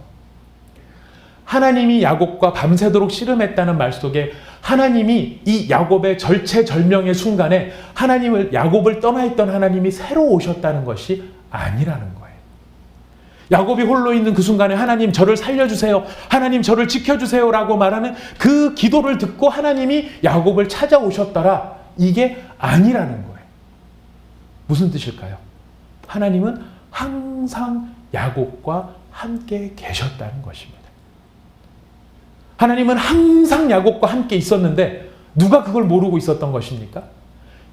하나님이 야곱과 밤새도록 씨름했다는 말 속에 하나님이 이 야곱의 절체절명의 순간에 야곱을 떠나 있던 하나님이 새로 오셨다는 것이 아니라는 거예요. 야곱이 홀로 있는 그 순간에 하나님 저를 살려주세요. 하나님 저를 지켜주세요라고 말하는 그 기도를 듣고 하나님이 야곱을 찾아오셨더라. 이게 아니라는 거예요. 무슨 뜻일까요? 하나님은 항상 야곱과 함께 계셨다는 것입니다. 하나님은 항상 야곱과 함께 있었는데 누가 그걸 모르고 있었던 것입니까?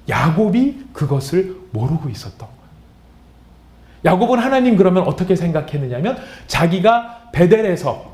야곱이 그것을 모르고 있었던 거예요. 야곱은 하나님 그러면 어떻게 생각했느냐면 자기가 베델에서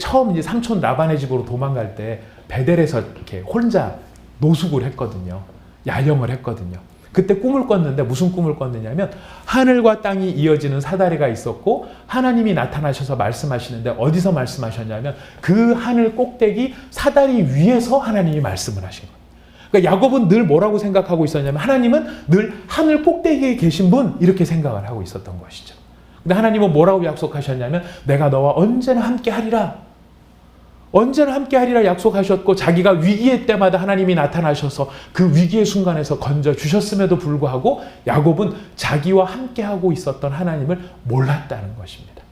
처음 이제 삼촌 라반의 집으로 도망갈 때 베델에서 이렇게 혼자 노숙을 했거든요. 야영을 했거든요. 그때 꿈을 꿨는데 무슨 꿈을 꿨느냐면 하늘과 땅이 이어지는 사다리가 있었고 하나님이 나타나셔서 말씀하시는데 어디서 말씀하셨냐면 그 하늘 꼭대기 사다리 위에서 하나님이 말씀을 하신 거예요. 그러니까 야곱은 늘 뭐라고 생각하고 있었냐면 하나님은 늘 하늘 꼭대기에 계신 분 이렇게 생각을 하고 있었던 것이죠. 근데 하나님은 뭐라고 약속하셨냐면 내가 너와 언제나 함께 하리라. 언제나 함께 하리라 약속하셨고 자기가 위기의 때마다 하나님이 나타나셔서 그 위기의 순간에서 건져주셨음에도 불구하고 야곱은 자기와 함께하고 있었던 하나님을 몰랐다는 것입니다.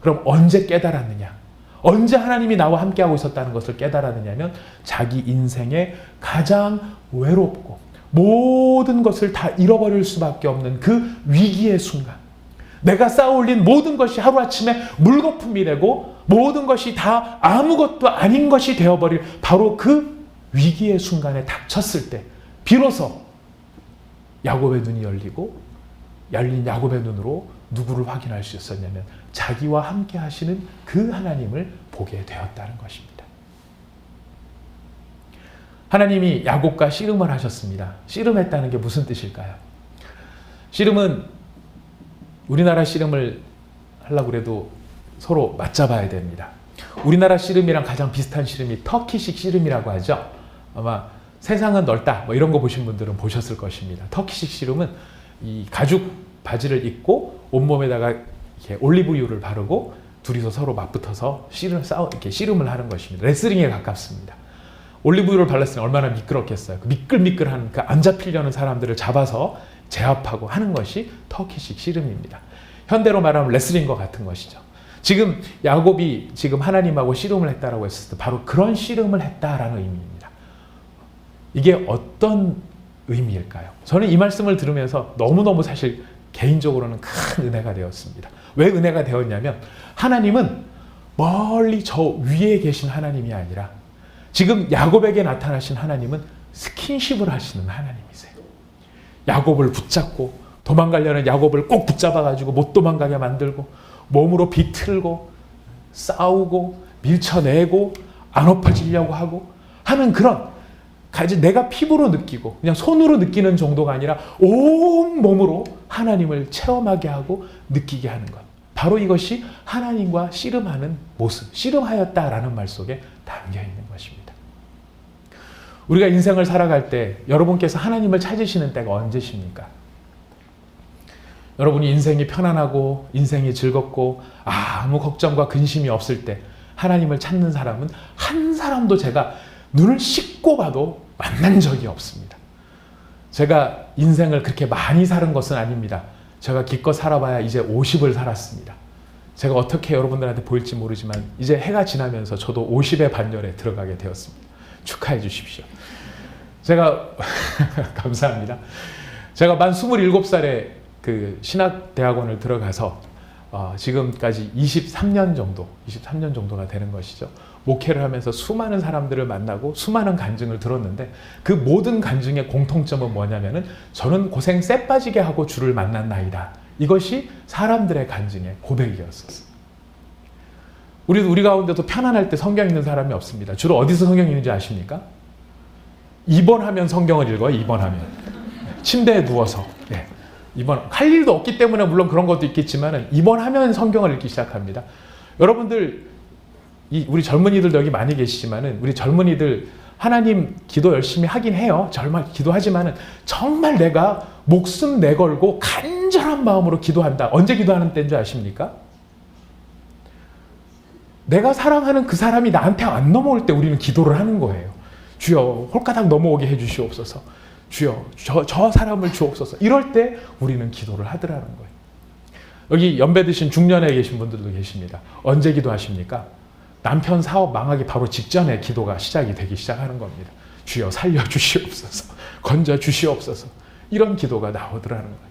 그럼 언제 깨달았느냐? 언제 하나님이 나와 함께하고 있었다는 것을 깨달았느냐면 자기 인생의 가장 외롭고 모든 것을 다 잃어버릴 수밖에 없는 그 위기의 순간, 내가 쌓아올린 모든 것이 하루아침에 물거품이 되고 모든 것이 다 아무것도 아닌 것이 되어버릴 바로 그 위기의 순간에 닥쳤을 때 비로소 야곱의 눈이 열린 야곱의 눈으로 누구를 확인할 수 있었냐면 자기와 함께 하시는 그 하나님을 보게 되었다는 것입니다. 하나님이 야곱과 씨름을 하셨습니다. 씨름했다는 게 무슨 뜻일까요? 씨름은 우리나라 씨름을 하려고 해도 서로 맞잡아야 됩니다. 우리나라 씨름이랑 가장 비슷한 씨름이 터키식 씨름이라고 하죠. 아마 세상은 넓다 뭐 이런 거 보신 분들은 보셨을 것입니다. 터키식 씨름은 이 가죽 바지를 입고 온몸에다가 이렇게 올리브유를 바르고 둘이서 서로 맞붙어서 이렇게 씨름을 하는 것입니다. 레슬링에 가깝습니다. 올리브유를 발랐으니 얼마나 미끄럽겠어요. 그 미끌미끌한 그 안 잡히려는 사람들을 잡아서 제압하고 하는 것이 터키식 씨름입니다. 현대로 말하면 레슬링과 같은 것이죠. 지금 야곱이 지금 하나님하고 씨름을 했다라고 했을 때 바로 그런 씨름을 했다라는 의미입니다. 이게 어떤 의미일까요? 저는 이 말씀을 들으면서 너무너무 사실 개인적으로는 큰 은혜가 되었습니다. 왜 은혜가 되었냐면 하나님은 멀리 저 위에 계신 하나님이 아니라 지금 야곱에게 나타나신 하나님은 스킨십을 하시는 하나님이세요. 야곱을 붙잡고 도망가려는 야곱을 꼭 붙잡아가지고 못 도망가게 만들고 몸으로 비틀고 싸우고 밀쳐내고 안 엎어지려고 하고 하는 그런 내가 피부로 느끼고 그냥 손으로 느끼는 정도가 아니라 온 몸으로 하나님을 체험하게 하고 느끼게 하는 것. 바로 이것이 하나님과 씨름하는 모습, 씨름하였다라는 말 속에 담겨 있는 것입니다. 우리가 인생을 살아갈 때 여러분께서 하나님을 찾으시는 때가 언제십니까? 여러분이 인생이 편안하고 인생이 즐겁고 아무 걱정과 근심이 없을 때 하나님을 찾는 사람은 한 사람도 제가 눈을 씻고 봐도 만난 적이 없습니다. 제가 인생을 그렇게 많이 사는 것은 아닙니다. 제가 기껏 살아봐야 이제 50을 살았습니다. 제가 어떻게 여러분들한테 보일지 모르지만 이제 해가 지나면서 저도 50의 반열에 들어가게 되었습니다. 축하해 주십시오. 제가 감사합니다. 제가 만 27살에 그 신학대학원을 들어가서 지금까지 23년 정도가 되는 것이죠. 목회를 하면서 수많은 사람들을 만나고 수많은 간증을 들었는데 그 모든 간증의 공통점은 뭐냐면은 저는 고생 쎄 빠지게 하고 주를 만난 나이다. 이것이 사람들의 간증의 고백이었었어요. 우리 가운데도 편안할 때 성경 읽는 사람이 없습니다. 주로 어디서 성경 읽는지 아십니까? 입원하면 성경을 읽어요. 입원하면. 침대에 누워서. 네. 할 일도 없기 때문에 물론 그런 것도 있겠지만 입원하면 성경을 읽기 시작합니다. 여러분들 우리 젊은이들도 여기 많이 계시지만 우리 젊은이들 하나님 기도 열심히 하긴 해요. 정말 기도하지만 정말 내가 목숨 내걸고 간절한 마음으로 기도한다. 언제 기도하는 때인 줄 아십니까? 내가 사랑하는 그 사람이 나한테 안 넘어올 때 우리는 기도를 하는 거예요. 주여 홀가닥 넘어오게 해주시옵소서. 주여 저 사람을 주옵소서. 이럴 때 우리는 기도를 하더라는 거예요. 여기 연배 드신 중년에 계신 분들도 계십니다. 언제 기도하십니까? 남편 사업 망하기 바로 직전에 기도가 시작이 되기 시작하는 겁니다. 주여 살려주시옵소서. 건져주시옵소서. 이런 기도가 나오더라는 거예요.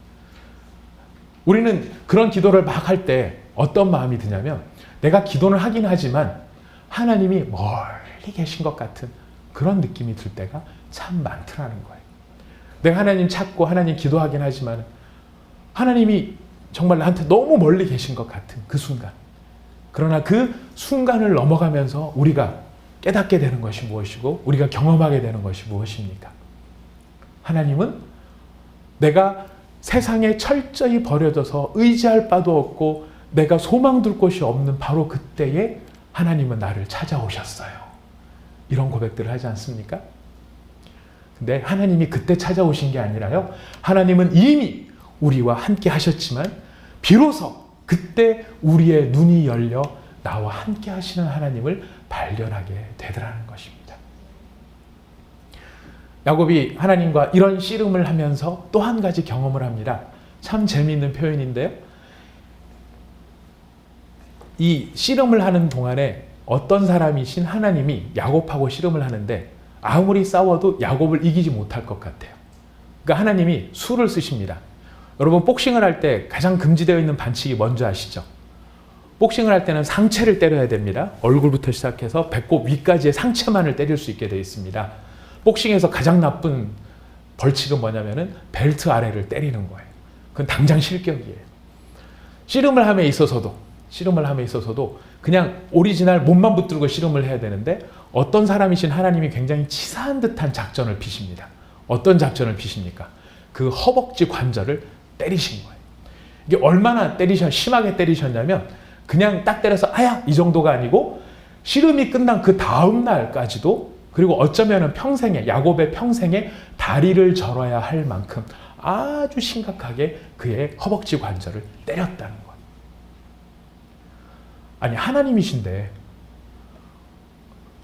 우리는 그런 기도를 막 할 때 어떤 마음이 드냐면 내가 기도는 하긴 하지만 하나님이 멀리 계신 것 같은 그런 느낌이 들 때가 참 많더라는 거예요. 내가 하나님 찾고 하나님 기도하긴 하지만 하나님이 정말 나한테 너무 멀리 계신 것 같은 그 순간. 그러나 그 순간을 넘어가면서 우리가 깨닫게 되는 것이 무엇이고 우리가 경험하게 되는 것이 무엇입니까? 하나님은 내가 세상에 철저히 버려져서 의지할 바도 없고 내가 소망 둘 곳이 없는 바로 그때에 하나님은 나를 찾아오셨어요. 이런 고백들을 하지 않습니까? 근데 하나님이 그때 찾아오신 게 아니라요. 하나님은 이미 우리와 함께 하셨지만 비로소 그때 우리의 눈이 열려 나와 함께 하시는 하나님을 발견하게 되더라는 것입니다. 야곱이 하나님과 이런 씨름을 하면서 또 한 가지 경험을 합니다. 참 재미있는 표현인데요. 이 씨름을 하는 동안에 어떤 사람이신 하나님이 야곱하고 씨름을 하는데 아무리 싸워도 야곱을 이기지 못할 것 같아요. 그러니까 하나님이 수를 쓰십니다. 여러분 복싱을 할 때 가장 금지되어 있는 반칙이 뭔지 아시죠? 복싱을 할 때는 상체를 때려야 됩니다. 얼굴부터 시작해서 배꼽 위까지의 상체만을 때릴 수 있게 되어 있습니다. 복싱에서 가장 나쁜 벌칙은 뭐냐면은 벨트 아래를 때리는 거예요. 그건 당장 실격이에요. 씨름을 함에 있어서도 그냥 오리지널 몸만 붙들고 씨름을 해야 되는데 어떤 사람이신 하나님이 굉장히 치사한 듯한 작전을 피십니다. 어떤 작전을 피십니까? 그 허벅지 관절을 때리신 거예요. 이게 얼마나 심하게 때리셨냐면 그냥 딱 때려서 아야 이 정도가 아니고 씨름이 끝난 그 다음 날까지도 그리고 어쩌면 야곱의 평생에 다리를 절어야 할 만큼 아주 심각하게 그의 허벅지 관절을 때렸다는 거예요. 아니 하나님이신데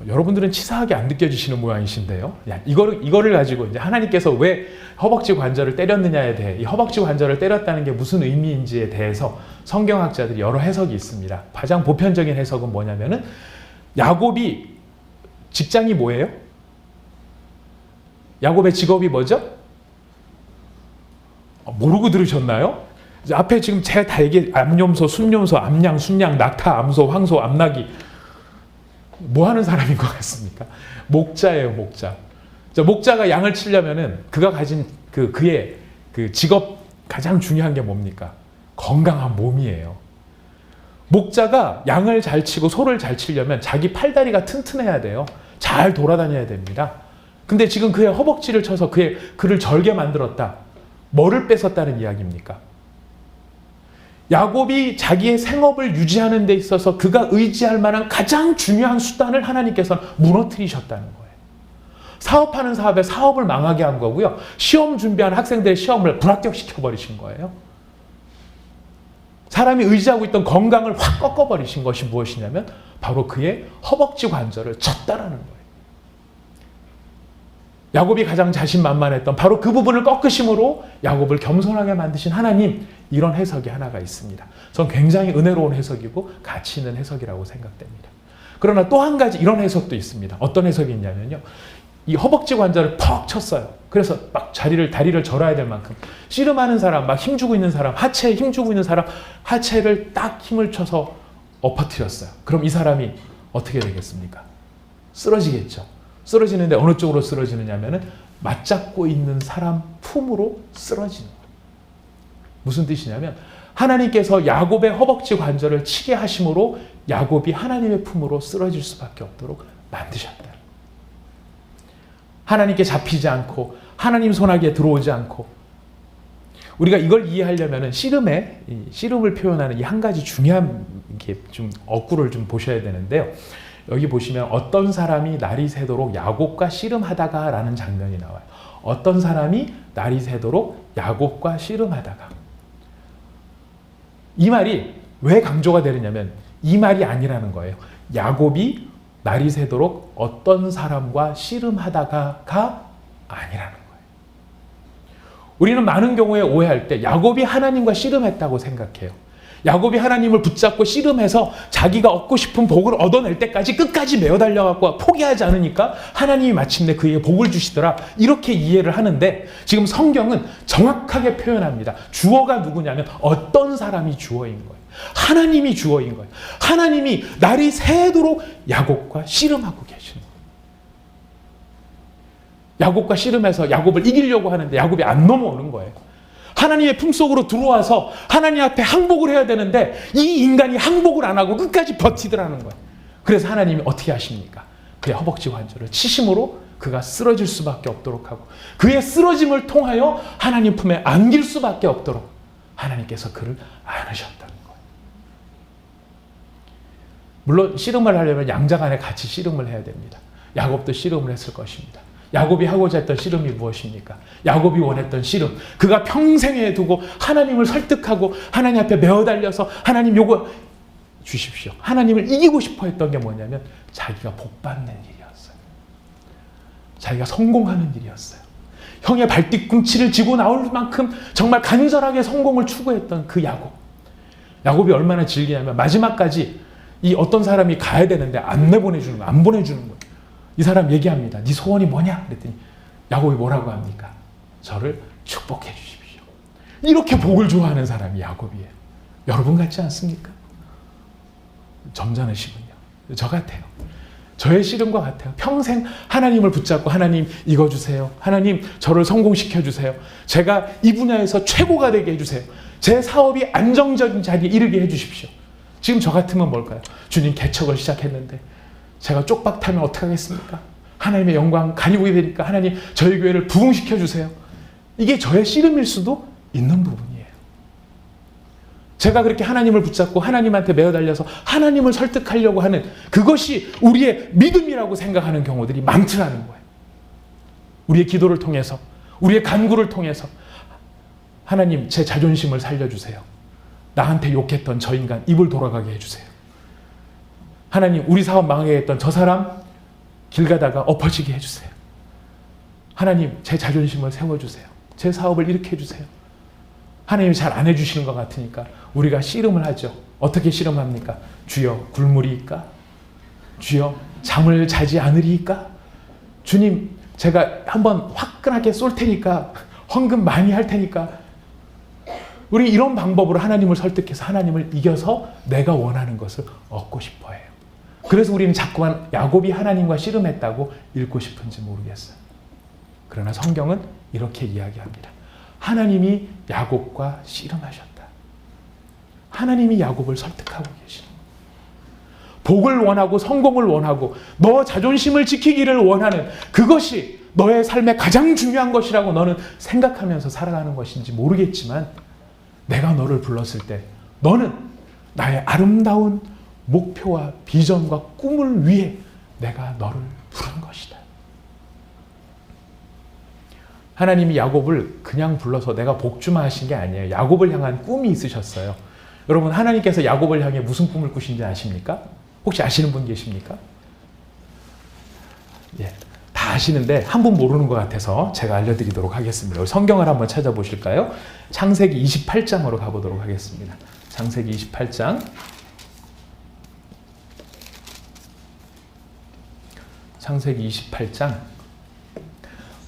여러분들은 치사하게 안 느껴지시는 모양이신데요. 이거를 가지고 이제 하나님께서 왜 허벅지 관절을 때렸느냐에 대해 이 허벅지 관절을 때렸다는 게 무슨 의미인지에 대해서 성경학자들이 여러 해석이 있습니다. 가장 보편적인 해석은 뭐냐면은 야곱이 직장이 뭐예요? 야곱의 직업이 뭐죠? 모르고 들으셨나요? 앞에 지금 제가 다 암염소, 순염소, 암양, 순양, 낙타, 암소, 황소, 암나기 뭐 하는 사람인 것 같습니까? 목자예요, 목자. 목자가 양을 치려면은 그가 가진 그의 직업 가장 중요한 게 뭡니까? 건강한 몸이에요. 목자가 양을 잘 치고 소를 잘 치려면 자기 팔다리가 튼튼해야 돼요. 잘 돌아다녀야 됩니다. 근데 지금 그의 허벅지를 쳐서 그를 절게 만들었다. 뭐를 뺏었다는 이야기입니까? 야곱이 자기의 생업을 유지하는 데 있어서 그가 의지할 만한 가장 중요한 수단을 하나님께서는 무너뜨리셨다는 거예요. 사업하는 사업에 사업을 망하게 한 거고요. 시험 준비하는 학생들의 시험을 불합격시켜버리신 거예요. 사람이 의지하고 있던 건강을 확 꺾어버리신 것이 무엇이냐면 바로 그의 허벅지 관절을 쳤다라는 거예요. 야곱이 가장 자신만만했던 바로 그 부분을 꺾으심으로 야곱을 겸손하게 만드신 하나님, 이런 해석이 하나가 있습니다. 전 굉장히 은혜로운 해석이고 가치 있는 해석이라고 생각됩니다. 그러나 또 한 가지 이런 해석도 있습니다. 어떤 해석이 있냐면요. 이 허벅지 관절을 퍽 쳤어요. 그래서 막 다리를 절어야 될 만큼 씨름하는 사람, 막 힘주고 있는 사람, 하체에 힘주고 있는 사람, 하체를 딱 힘을 쳐서 엎어뜨렸어요. 그럼 이 사람이 어떻게 되겠습니까? 쓰러지겠죠. 쓰러지는데 어느 쪽으로 쓰러지느냐면은 맞잡고 있는 사람 품으로 쓰러지는 거예요. 무슨 뜻이냐면 하나님께서 야곱의 허벅지 관절을 치게 하심으로 야곱이 하나님의 품으로 쓰러질 수밖에 없도록 만드셨다. 하나님께 잡히지 않고 하나님 손아귀에 들어오지 않고, 우리가 이걸 이해하려면 씨름을 표현하는 이 한 가지 중요한 게 좀 어구를 좀 보셔야 되는데요. 여기 보시면 어떤 사람이 날이 새도록 야곱과 씨름하다가 라는 장면이 나와요. 어떤 사람이 날이 새도록 야곱과 씨름하다가. 이 말이 왜 강조가 되느냐면 이 말이 아니라는 거예요. 야곱이 날이 새도록 어떤 사람과 씨름하다가가 아니라는 거예요. 우리는 많은 경우에 오해할 때 야곱이 하나님과 씨름했다고 생각해요. 야곱이 하나님을 붙잡고 씨름해서 자기가 얻고 싶은 복을 얻어낼 때까지 끝까지 매어 달려갖고 포기하지 않으니까 하나님이 마침내 그에게 복을 주시더라, 이렇게 이해를 하는데, 지금 성경은 정확하게 표현합니다. 주어가 누구냐면 어떤 사람이 주어인 거예요. 하나님이 주어인 거예요. 하나님이 날이 새도록 야곱과 씨름하고 계시는 거예요. 야곱과 씨름해서 야곱을 이기려고 하는데 야곱이 안 넘어오는 거예요. 하나님의 품속으로 들어와서 하나님 앞에 항복을 해야 되는데 이 인간이 항복을 안 하고 끝까지 버티더라는 거예요. 그래서 하나님이 어떻게 하십니까? 그의 허벅지 관절을 치심으로 그가 쓰러질 수밖에 없도록 하고, 그의 쓰러짐을 통하여 하나님 품에 안길 수밖에 없도록 하나님께서 그를 안으셨다는 거예요. 물론 씨름을 하려면 양자 간에 같이 씨름을 해야 됩니다. 야곱도 씨름을 했을 것입니다. 야곱이 하고자 했던 씨름이 무엇입니까? 야곱이 원했던 씨름, 그가 평생에 두고 하나님을 설득하고 하나님 앞에 매어 달려서 하나님 요거 주십시오, 하나님을 이기고 싶어 했던 게 뭐냐면 자기가 복받는 일이었어요. 자기가 성공하는 일이었어요. 형의 발뒤꿈치를 쥐고 나올 만큼 정말 간절하게 성공을 추구했던 그 야곱. 야곱이 얼마나 즐기냐면 마지막까지 이 어떤 사람이 가야 되는데 안 내보내주는 거예요. 안 보내주는 거예요. 이 사람 얘기합니다. 네 소원이 뭐냐? 그랬더니 야곱이 뭐라고 합니까? 저를 축복해 주십시오. 이렇게 복을 좋아하는 사람이 야곱이에요. 여러분 같지 않습니까? 점잖으시군요. 저 같아요. 저의 씨름과 같아요. 평생 하나님을 붙잡고 하나님 이거 주세요. 하나님 저를 성공시켜 주세요. 제가 이 분야에서 최고가 되게 해주세요. 제 사업이 안정적인 자리에 이르게 해주십시오. 지금 저 같으면 뭘까요? 주님 개척을 시작했는데 제가 쪽박 타면 어떡하겠습니까? 하나님의 영광 가리고 되니까 하나님 저희 교회를 부흥시켜 주세요. 이게 저의 씨름일 수도 있는 부분이에요. 제가 그렇게 하나님을 붙잡고 하나님한테 매어 달려서 하나님을 설득하려고 하는 그것이 우리의 믿음이라고 생각하는 경우들이 많더라는 거예요. 우리의 기도를 통해서, 우리의 간구를 통해서 하나님 제 자존심을 살려주세요. 나한테 욕했던 저 인간 입을 돌아가게 해주세요. 하나님 우리 사업 망하게 했던 저 사람 길 가다가 엎어지게 해주세요. 하나님 제 자존심을 세워주세요. 제 사업을 일으켜 해주세요. 하나님이 잘 안 해주시는 것 같으니까 우리가 씨름을 하죠. 어떻게 씨름합니까? 주여 굴물이일까? 주여 잠을 자지 않으리이까? 주님 제가 한번 화끈하게 쏠 테니까 헌금 많이 할 테니까. 우리 이런 방법으로 하나님을 설득해서 하나님을 이겨서 내가 원하는 것을 얻고 싶어 해요. 그래서 우리는 자꾸만 야곱이 하나님과 씨름했다고 읽고 싶은지 모르겠어요. 그러나 성경은 이렇게 이야기합니다. 하나님이 야곱과 씨름하셨다. 하나님이 야곱을 설득하고 계시는 거예요. 복을 원하고 성공을 원하고 너 자존심을 지키기를 원하는 그것이 너의 삶의 가장 중요한 것이라고 너는 생각하면서 살아가는 것인지 모르겠지만 내가 너를 불렀을 때 너는 나의 아름다운 목표와 비전과 꿈을 위해 내가 너를 부른 것이다. 하나님이 야곱을 그냥 불러서 내가 복 주마 하신 게 아니에요. 야곱을 향한 꿈이 있으셨어요. 여러분 하나님께서 야곱을 향해 무슨 꿈을 꾸신지 아십니까? 혹시 아시는 분 계십니까? 예, 다 아시는데 한 분 모르는 것 같아서 제가 알려드리도록 하겠습니다. 성경을 한번 찾아보실까요? 창세기 28장으로 가보도록 하겠습니다. 창세기 28장. 창세기 28장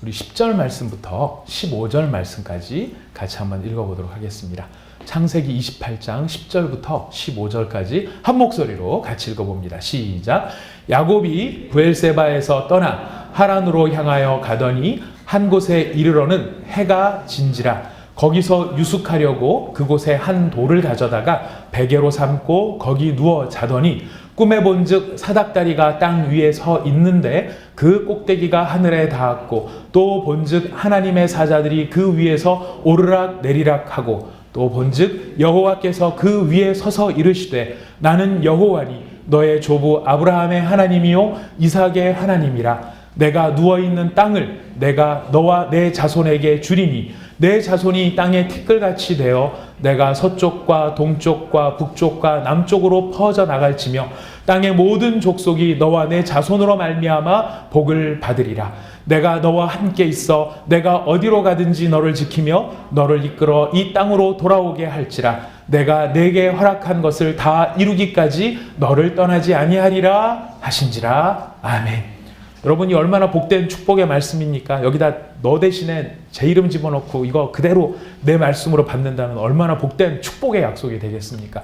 우리 10절 말씀부터 15절 말씀까지 같이 한번 읽어보도록 하겠습니다. 창세기 28장 10절부터 15절까지 한 목소리로 같이 읽어봅니다. 시작. 야곱이 브엘세바에서 떠나 하란으로 향하여 가더니 한 곳에 이르러는 해가 진지라. 거기서 유숙하려고 그곳에 한 돌을 가져다가 베개로 삼고 거기 누워 자더니 꿈에 본즉 사닥다리가 땅 위에 서 있는데 그 꼭대기가 하늘에 닿았고 또 본즉 하나님의 사자들이 그 위에서 오르락 내리락 하고 또 본즉 여호와께서 그 위에 서서 이르시되 나는 여호와니 너의 조부 아브라함의 하나님이요 이삭의 하나님이라. 내가 누워있는 땅을 내가 너와 내 자손에게 주리니 내 자손이 땅의 티끌같이 되어 내가 서쪽과 동쪽과 북쪽과 남쪽으로 퍼져나갈지며 땅의 모든 족속이 너와 내 자손으로 말미암아 복을 받으리라. 내가 너와 함께 있어 내가 어디로 가든지 너를 지키며 너를 이끌어 이 땅으로 돌아오게 할지라. 내가 내게 허락한 것을 다 이루기까지 너를 떠나지 아니하리라 하신지라. 아멘. 여러분이 얼마나 복된 축복의 말씀입니까? 여기다 너 대신에 제 이름 집어넣고 이거 그대로 내 말씀으로 받는다면 얼마나 복된 축복의 약속이 되겠습니까?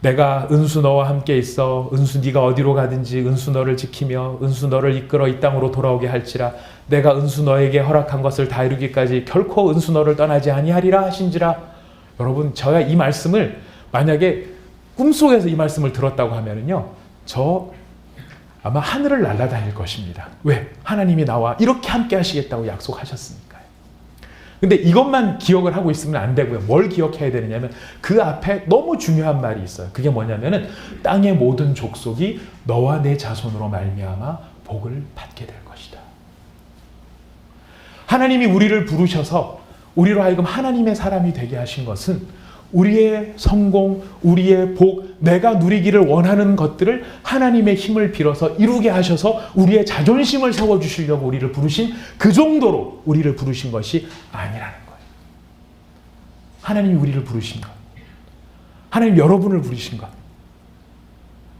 내가 은수 너와 함께 있어 은수 네가 어디로 가든지 은수 너를 지키며 은수 너를 이끌어 이 땅으로 돌아오게 할지라. 내가 은수 너에게 허락한 것을 다 이루기까지 결코 은수 너를 떠나지 아니하리라 하신지라. 여러분 저가 이 말씀을 만약에 꿈속에서 이 말씀을 들었다고 하면은요 저 아마 하늘을 날아다닐 것입니다. 왜? 하나님이 나와 이렇게 함께 하시겠다고 약속하셨으니까요. 근데 이것만 기억을 하고 있으면 안 되고요. 뭘 기억해야 되느냐면 그 앞에 너무 중요한 말이 있어요. 그게 뭐냐면은 땅의 모든 족속이 너와 내 자손으로 말미암아 복을 받게 될 것이다. 하나님이 우리를 부르셔서 우리로 하여금 하나님의 사람이 되게 하신 것은 우리의 성공, 우리의 복, 내가 누리기를 원하는 것들을 하나님의 힘을 빌어서 이루게 하셔서 우리의 자존심을 세워주시려고 우리를 부르신 그 정도로 우리를 부르신 것이 아니라는 거예요. 하나님이 우리를 부르신 것. 하나님 여러분을 부르신 것.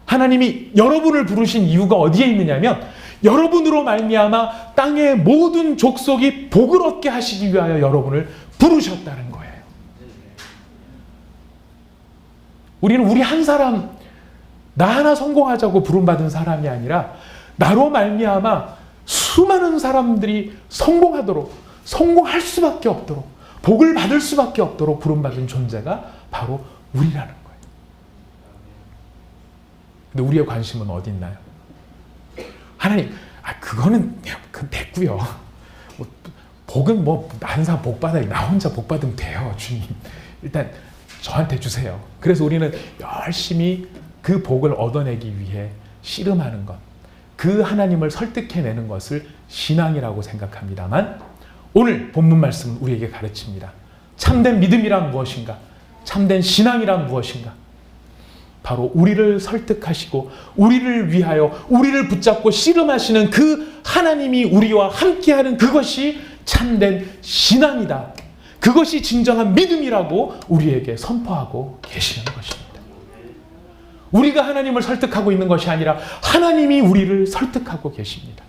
하나님이 여러분을 부르신 이유가 어디에 있느냐면 여러분으로 말미암아 땅의 모든 족속이 복을 얻게 하시기 위하여 여러분을 부르셨다는 거예요. 우리는 우리 한 사람, 나 하나 성공하자고 부름받은 사람이 아니라 나로 말미암아 수많은 사람들이 성공하도록, 성공할 수밖에 없도록, 복을 받을 수밖에 없도록 부름받은 존재가 바로 우리라는 거예요. 근데 우리의 관심은 어디 있나요? 하나님, 그거는 됐고요. 복은 다른 사람 복 받아요. 나 혼자 복 받으면 돼요, 주님. 일단 저한테 주세요. 그래서 우리는 열심히 그 복을 얻어내기 위해 씨름하는 것, 그 하나님을 설득해내는 것을 신앙이라고 생각합니다만 오늘 본문 말씀은 우리에게 가르칩니다. 참된 믿음이란 무엇인가? 참된 신앙이란 무엇인가? 바로 우리를 설득하시고 우리를 위하여 우리를 붙잡고 씨름하시는 그 하나님이 우리와 함께하는 그것이 참된 신앙이다. 그것이 진정한 믿음이라고 우리에게 선포하고 계시는 것입니다. 우리가 하나님을 설득하고 있는 것이 아니라 하나님이 우리를 설득하고 계십니다.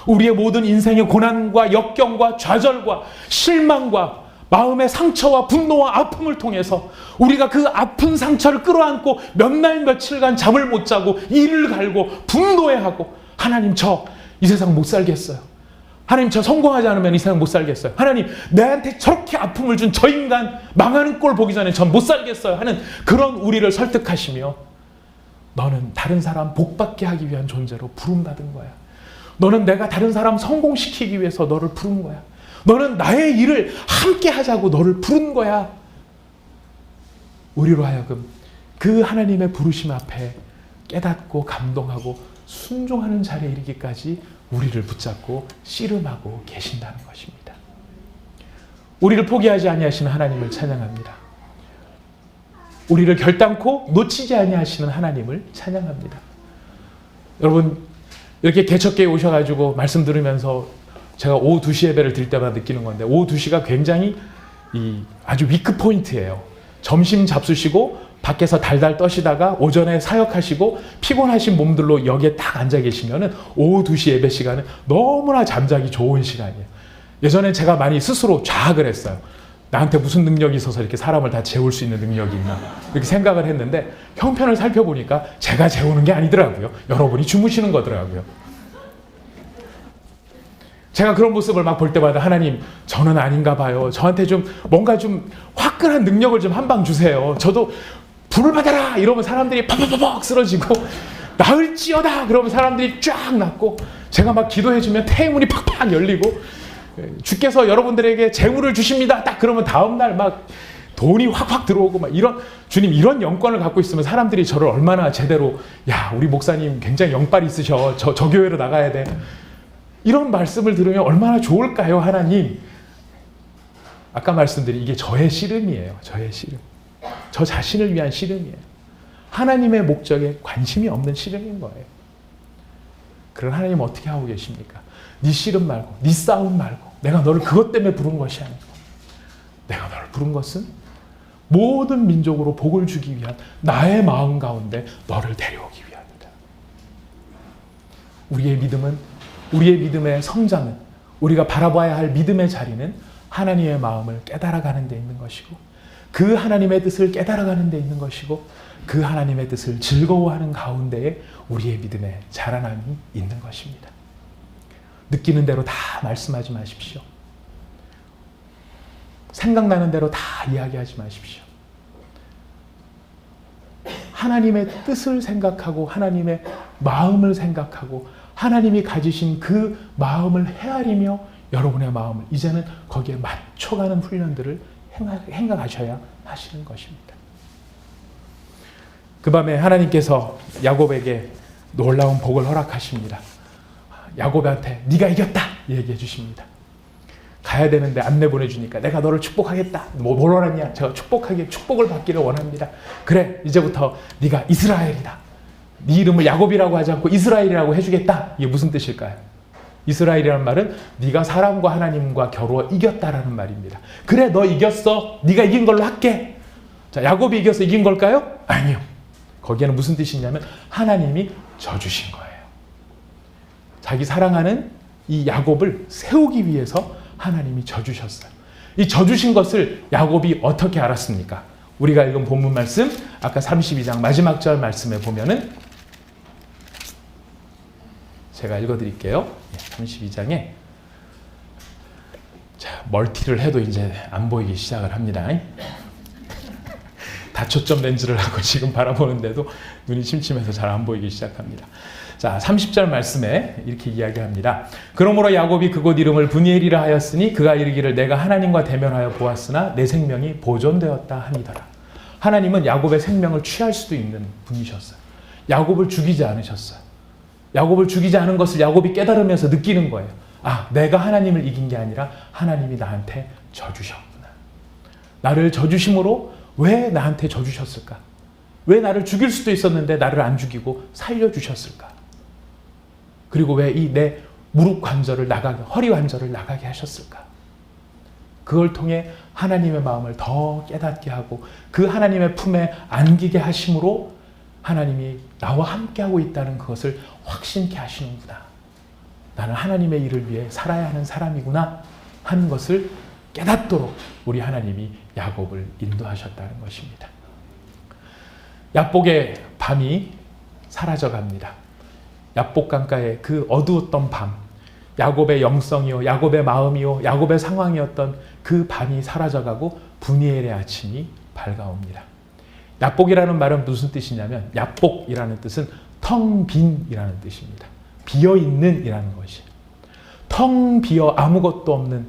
우리의 모든 인생의 고난과 역경과 좌절과 실망과 마음의 상처와 분노와 아픔을 통해서 우리가 그 아픈 상처를 끌어안고 몇 날 며칠간 잠을 못 자고 이를 갈고 분노해하고 하나님 저 이 세상 못 살겠어요. 하나님 저 성공하지 않으면 이 세상 못 살겠어요. 하나님 내한테 저렇게 아픔을 준 저 인간 망하는 꼴 보기 전에 전 못 살겠어요 하는 그런 우리를 설득하시며 너는 다른 사람 복받게 하기 위한 존재로 부름받은 거야. 너는 내가 다른 사람 성공시키기 위해서 너를 부른 거야. 너는 나의 일을 함께 하자고 너를 부른 거야. 우리로 하여금 그 하나님의 부르심 앞에 깨닫고 감동하고 순종하는 자리에 이르기까지 우리를 붙잡고 씨름하고 계신다는 것입니다. 우리를 포기하지 아니하시는 하나님을 찬양합니다. 우리를 결단코 놓치지 아니하시는 하나님을 찬양합니다. 여러분 이렇게 개척교회에 오셔가지고 말씀 들으면서 제가 오후 2시 예배를 드릴 때마다 느끼는 건데 오후 2시가 굉장히 아주 위크 포인트예요. 점심 잡수시고 밖에서 달달 떠시다가 오전에 사역하시고 피곤하신 몸들로 여기에 딱 앉아 계시면은 오후 2시 예배 시간은 너무나 잠자기 좋은 시간이에요. 예전에 제가 많이 스스로 자학을 했어요. 나한테 무슨 능력이 있어서 이렇게 사람을 다 재울 수 있는 능력이 있나 이렇게 생각을 했는데 형편을 살펴보니까 제가 재우는 게 아니더라고요. 여러분이 주무시는 거더라고요. 제가 그런 모습을 막 볼 때마다 하나님, 저는 아닌가 봐요. 저한테 좀 뭔가 좀 화끈한 능력을 좀 한 방 주세요. 저도 불을 받아라 이러면 사람들이 팍팍팍 쓰러지고, 나을지어다 그러면 사람들이 쫙 낫고, 제가 막 기도해주면 태문이 팍팍 열리고, 주께서 여러분들에게 재물을 주십니다 딱 그러면 다음날 막 돈이 확확 들어오고, 막 이런, 주님 이런 영권을 갖고 있으면 사람들이 저를 얼마나 제대로, 야 우리 목사님 굉장히 영빨이 있으셔, 저 교회로 나가야 돼, 이런 말씀을 들으면 얼마나 좋을까요 하나님. 아까 말씀드린 이게 저의 씨름이에요. 저의 씨름, 저 자신을 위한 씨름이에요. 하나님의 목적에 관심이 없는 씨름인 거예요. 그런 하나님 어떻게 하고 계십니까? 네 씨름 말고, 네 싸움 말고, 내가 너를 그것 때문에 부른 것이 아니고, 내가 너를 부른 것은 모든 민족으로 복을 주기 위한 나의 마음 가운데 너를 데려오기 위함이다. 우리의 믿음은, 우리의 믿음의 성장은, 우리가 바라봐야 할 믿음의 자리는 하나님의 마음을 깨달아가는 데 있는 것이고, 그 하나님의 뜻을 깨달아가는 데 있는 것이고, 그 하나님의 뜻을 즐거워하는 가운데에 우리의 믿음의 자라남이 있는 것입니다. 느끼는 대로 다 말씀하지 마십시오. 생각나는 대로 다 이야기하지 마십시오. 하나님의 뜻을 생각하고, 하나님의 마음을 생각하고, 하나님이 가지신 그 마음을 헤아리며 여러분의 마음을 이제는 거기에 맞춰가는 훈련들을 행하셔야 하시는 것입니다. 그 밤에 하나님께서 야곱에게 놀라운 복을 허락하십니다. 야곱한테 네가 이겼다 얘기해 주십니다. 가야 되는데 안 내보내주니까 내가 너를 축복하겠다. 뭘 원하냐? 제가 축복을 받기를 원합니다. 그래, 이제부터 네가 이스라엘이다. 네 이름을 야곱이라고 하지 않고 이스라엘이라고 해주겠다. 이게 무슨 뜻일까요? 이스라엘이라는 말은 네가 사람과 하나님과 겨루어 이겼다라는 말입니다. 그래, 너 이겼어. 네가 이긴 걸로 할게. 자, 야곱이 이겨서 이긴 걸까요? 아니요. 거기에는 무슨 뜻이 있냐면 하나님이 져주신 거예요. 자기 사랑하는 이 야곱을 세우기 위해서 하나님이 져주셨어요. 이 져주신 것을 야곱이 어떻게 알았습니까? 우리가 읽은 본문 말씀, 아까 32장 마지막 절 말씀에 보면은, 제가 읽어드릴게요. 32장에 자, 멀티를 해도 이제 안 보이기 시작을 합니다. 다초점 렌즈를 하고 지금 바라보는데도 눈이 침침해서 잘 안 보이기 시작합니다. 자, 30절 말씀에 이렇게 이야기합니다. 그러므로 야곱이 그곳 이름을 브니엘이라 하였으니 그가 이르기를 내가 하나님과 대면하여 보았으나 내 생명이 보존되었다 함이더라. 하나님은 야곱의 생명을 취할 수도 있는 분이셨어요. 야곱을 죽이지 않으셨어요. 야곱을 죽이지 않은 것을 야곱이 깨달으면서 느끼는 거예요. 아, 내가 하나님을 이긴 게 아니라 하나님이 나한테 져주셨구나. 나를 져주심으로 왜 나한테 져주셨을까? 왜 나를 죽일 수도 있었는데 나를 안 죽이고 살려주셨을까? 그리고 왜 이 내 무릎 관절을 나가게, 허리 관절을 나가게 하셨을까? 그걸 통해 하나님의 마음을 더 깨닫게 하고 그 하나님의 품에 안기게 하심으로 하나님이 나와 함께하고 있다는 그것을 확신케 하시는구나. 나는 하나님의 일을 위해 살아야 하는 사람이구나 하는 것을 깨닫도록 우리 하나님이 야곱을 인도하셨다는 것입니다. 야복의 밤이 사라져갑니다. 야복 강가의 그 어두웠던 밤, 야곱의 영성이요, 야곱의 마음이요, 야곱의 상황이었던 그 밤이 사라져가고 브니엘의 아침이 밝아옵니다. 야복이라는 말은 무슨 뜻이냐면, 야복이라는 뜻은 텅 빈이라는 뜻입니다. 비어있는 이라는 것이. 텅 비어 아무것도 없는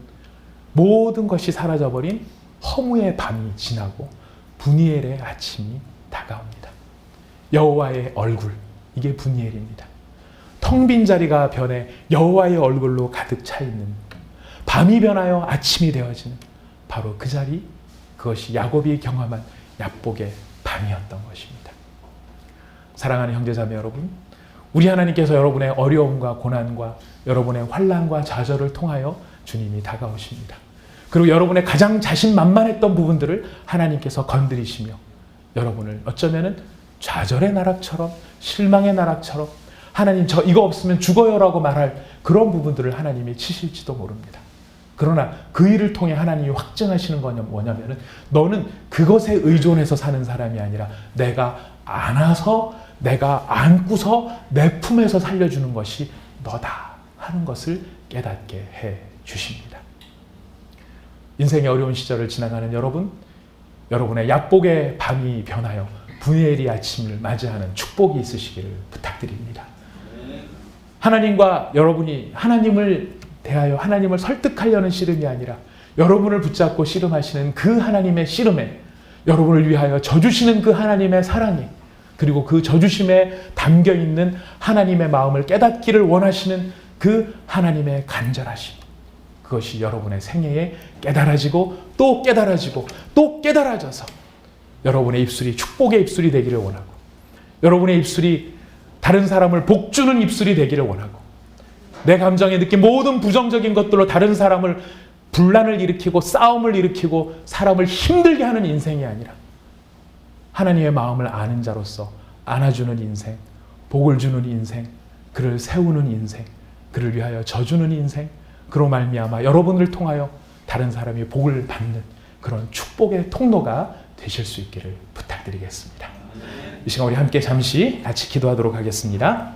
모든 것이 사라져버린 허무의 밤이 지나고 브니엘의 아침이 다가옵니다. 여호와의 얼굴, 이게 브니엘입니다. 텅 빈 자리가 변해 여호와의 얼굴로 가득 차 있는, 밤이 변하여 아침이 되어지는 바로 그 자리, 그것이 야곱이 경험한 야복의 밤이었던 것입니다. 사랑하는 형제자매 여러분, 우리 하나님께서 여러분의 어려움과 고난과 여러분의 환난과 좌절을 통하여 주님이 다가오십니다. 그리고 여러분의 가장 자신만만했던 부분들을 하나님께서 건드리시며 여러분을 어쩌면은 좌절의 나락처럼, 실망의 나락처럼, 하나님 저 이거 없으면 죽어요라고 말할 그런 부분들을 하나님이 치실지도 모릅니다. 그러나 그 일을 통해 하나님이 확증하시는 건 뭐냐면은, 너는 그것에 의존해서 사는 사람이 아니라 내가 안아서, 내가 안고서 내 품에서 살려주는 것이 너다 하는 것을 깨닫게 해 주십니다. 인생의 어려운 시절을 지나가는 여러분, 여러분의 약복의 밤이 변하여 분해일의 아침을 맞이하는 축복이 있으시기를 부탁드립니다. 하나님과 여러분이 하나님을 대하여 하나님을 설득하려는 씨름이 아니라 여러분을 붙잡고 씨름하시는 그 하나님의 씨름에, 여러분을 위하여 져주시는 그 하나님의 사랑에, 그리고 그 져주심에 담겨있는 하나님의 마음을 깨닫기를 원하시는 그 하나님의 간절하심, 그것이 여러분의 생애에 깨달아지고 또 깨달아지고 또 깨달아져서 여러분의 입술이 축복의 입술이 되기를 원하고, 여러분의 입술이 다른 사람을 복주는 입술이 되기를 원하고, 내 감정에 느낀 모든 부정적인 것들로 다른 사람을 분란을 일으키고 싸움을 일으키고 사람을 힘들게 하는 인생이 아니라 하나님의 마음을 아는 자로서 안아주는 인생, 복을 주는 인생, 그를 세우는 인생, 그를 위하여 져주는 인생, 그로 말미암아 여러분을 통하여 다른 사람이 복을 받는 그런 축복의 통로가 되실 수 있기를 부탁드리겠습니다. 이 시간 우리 함께 잠시 같이 기도하도록 하겠습니다.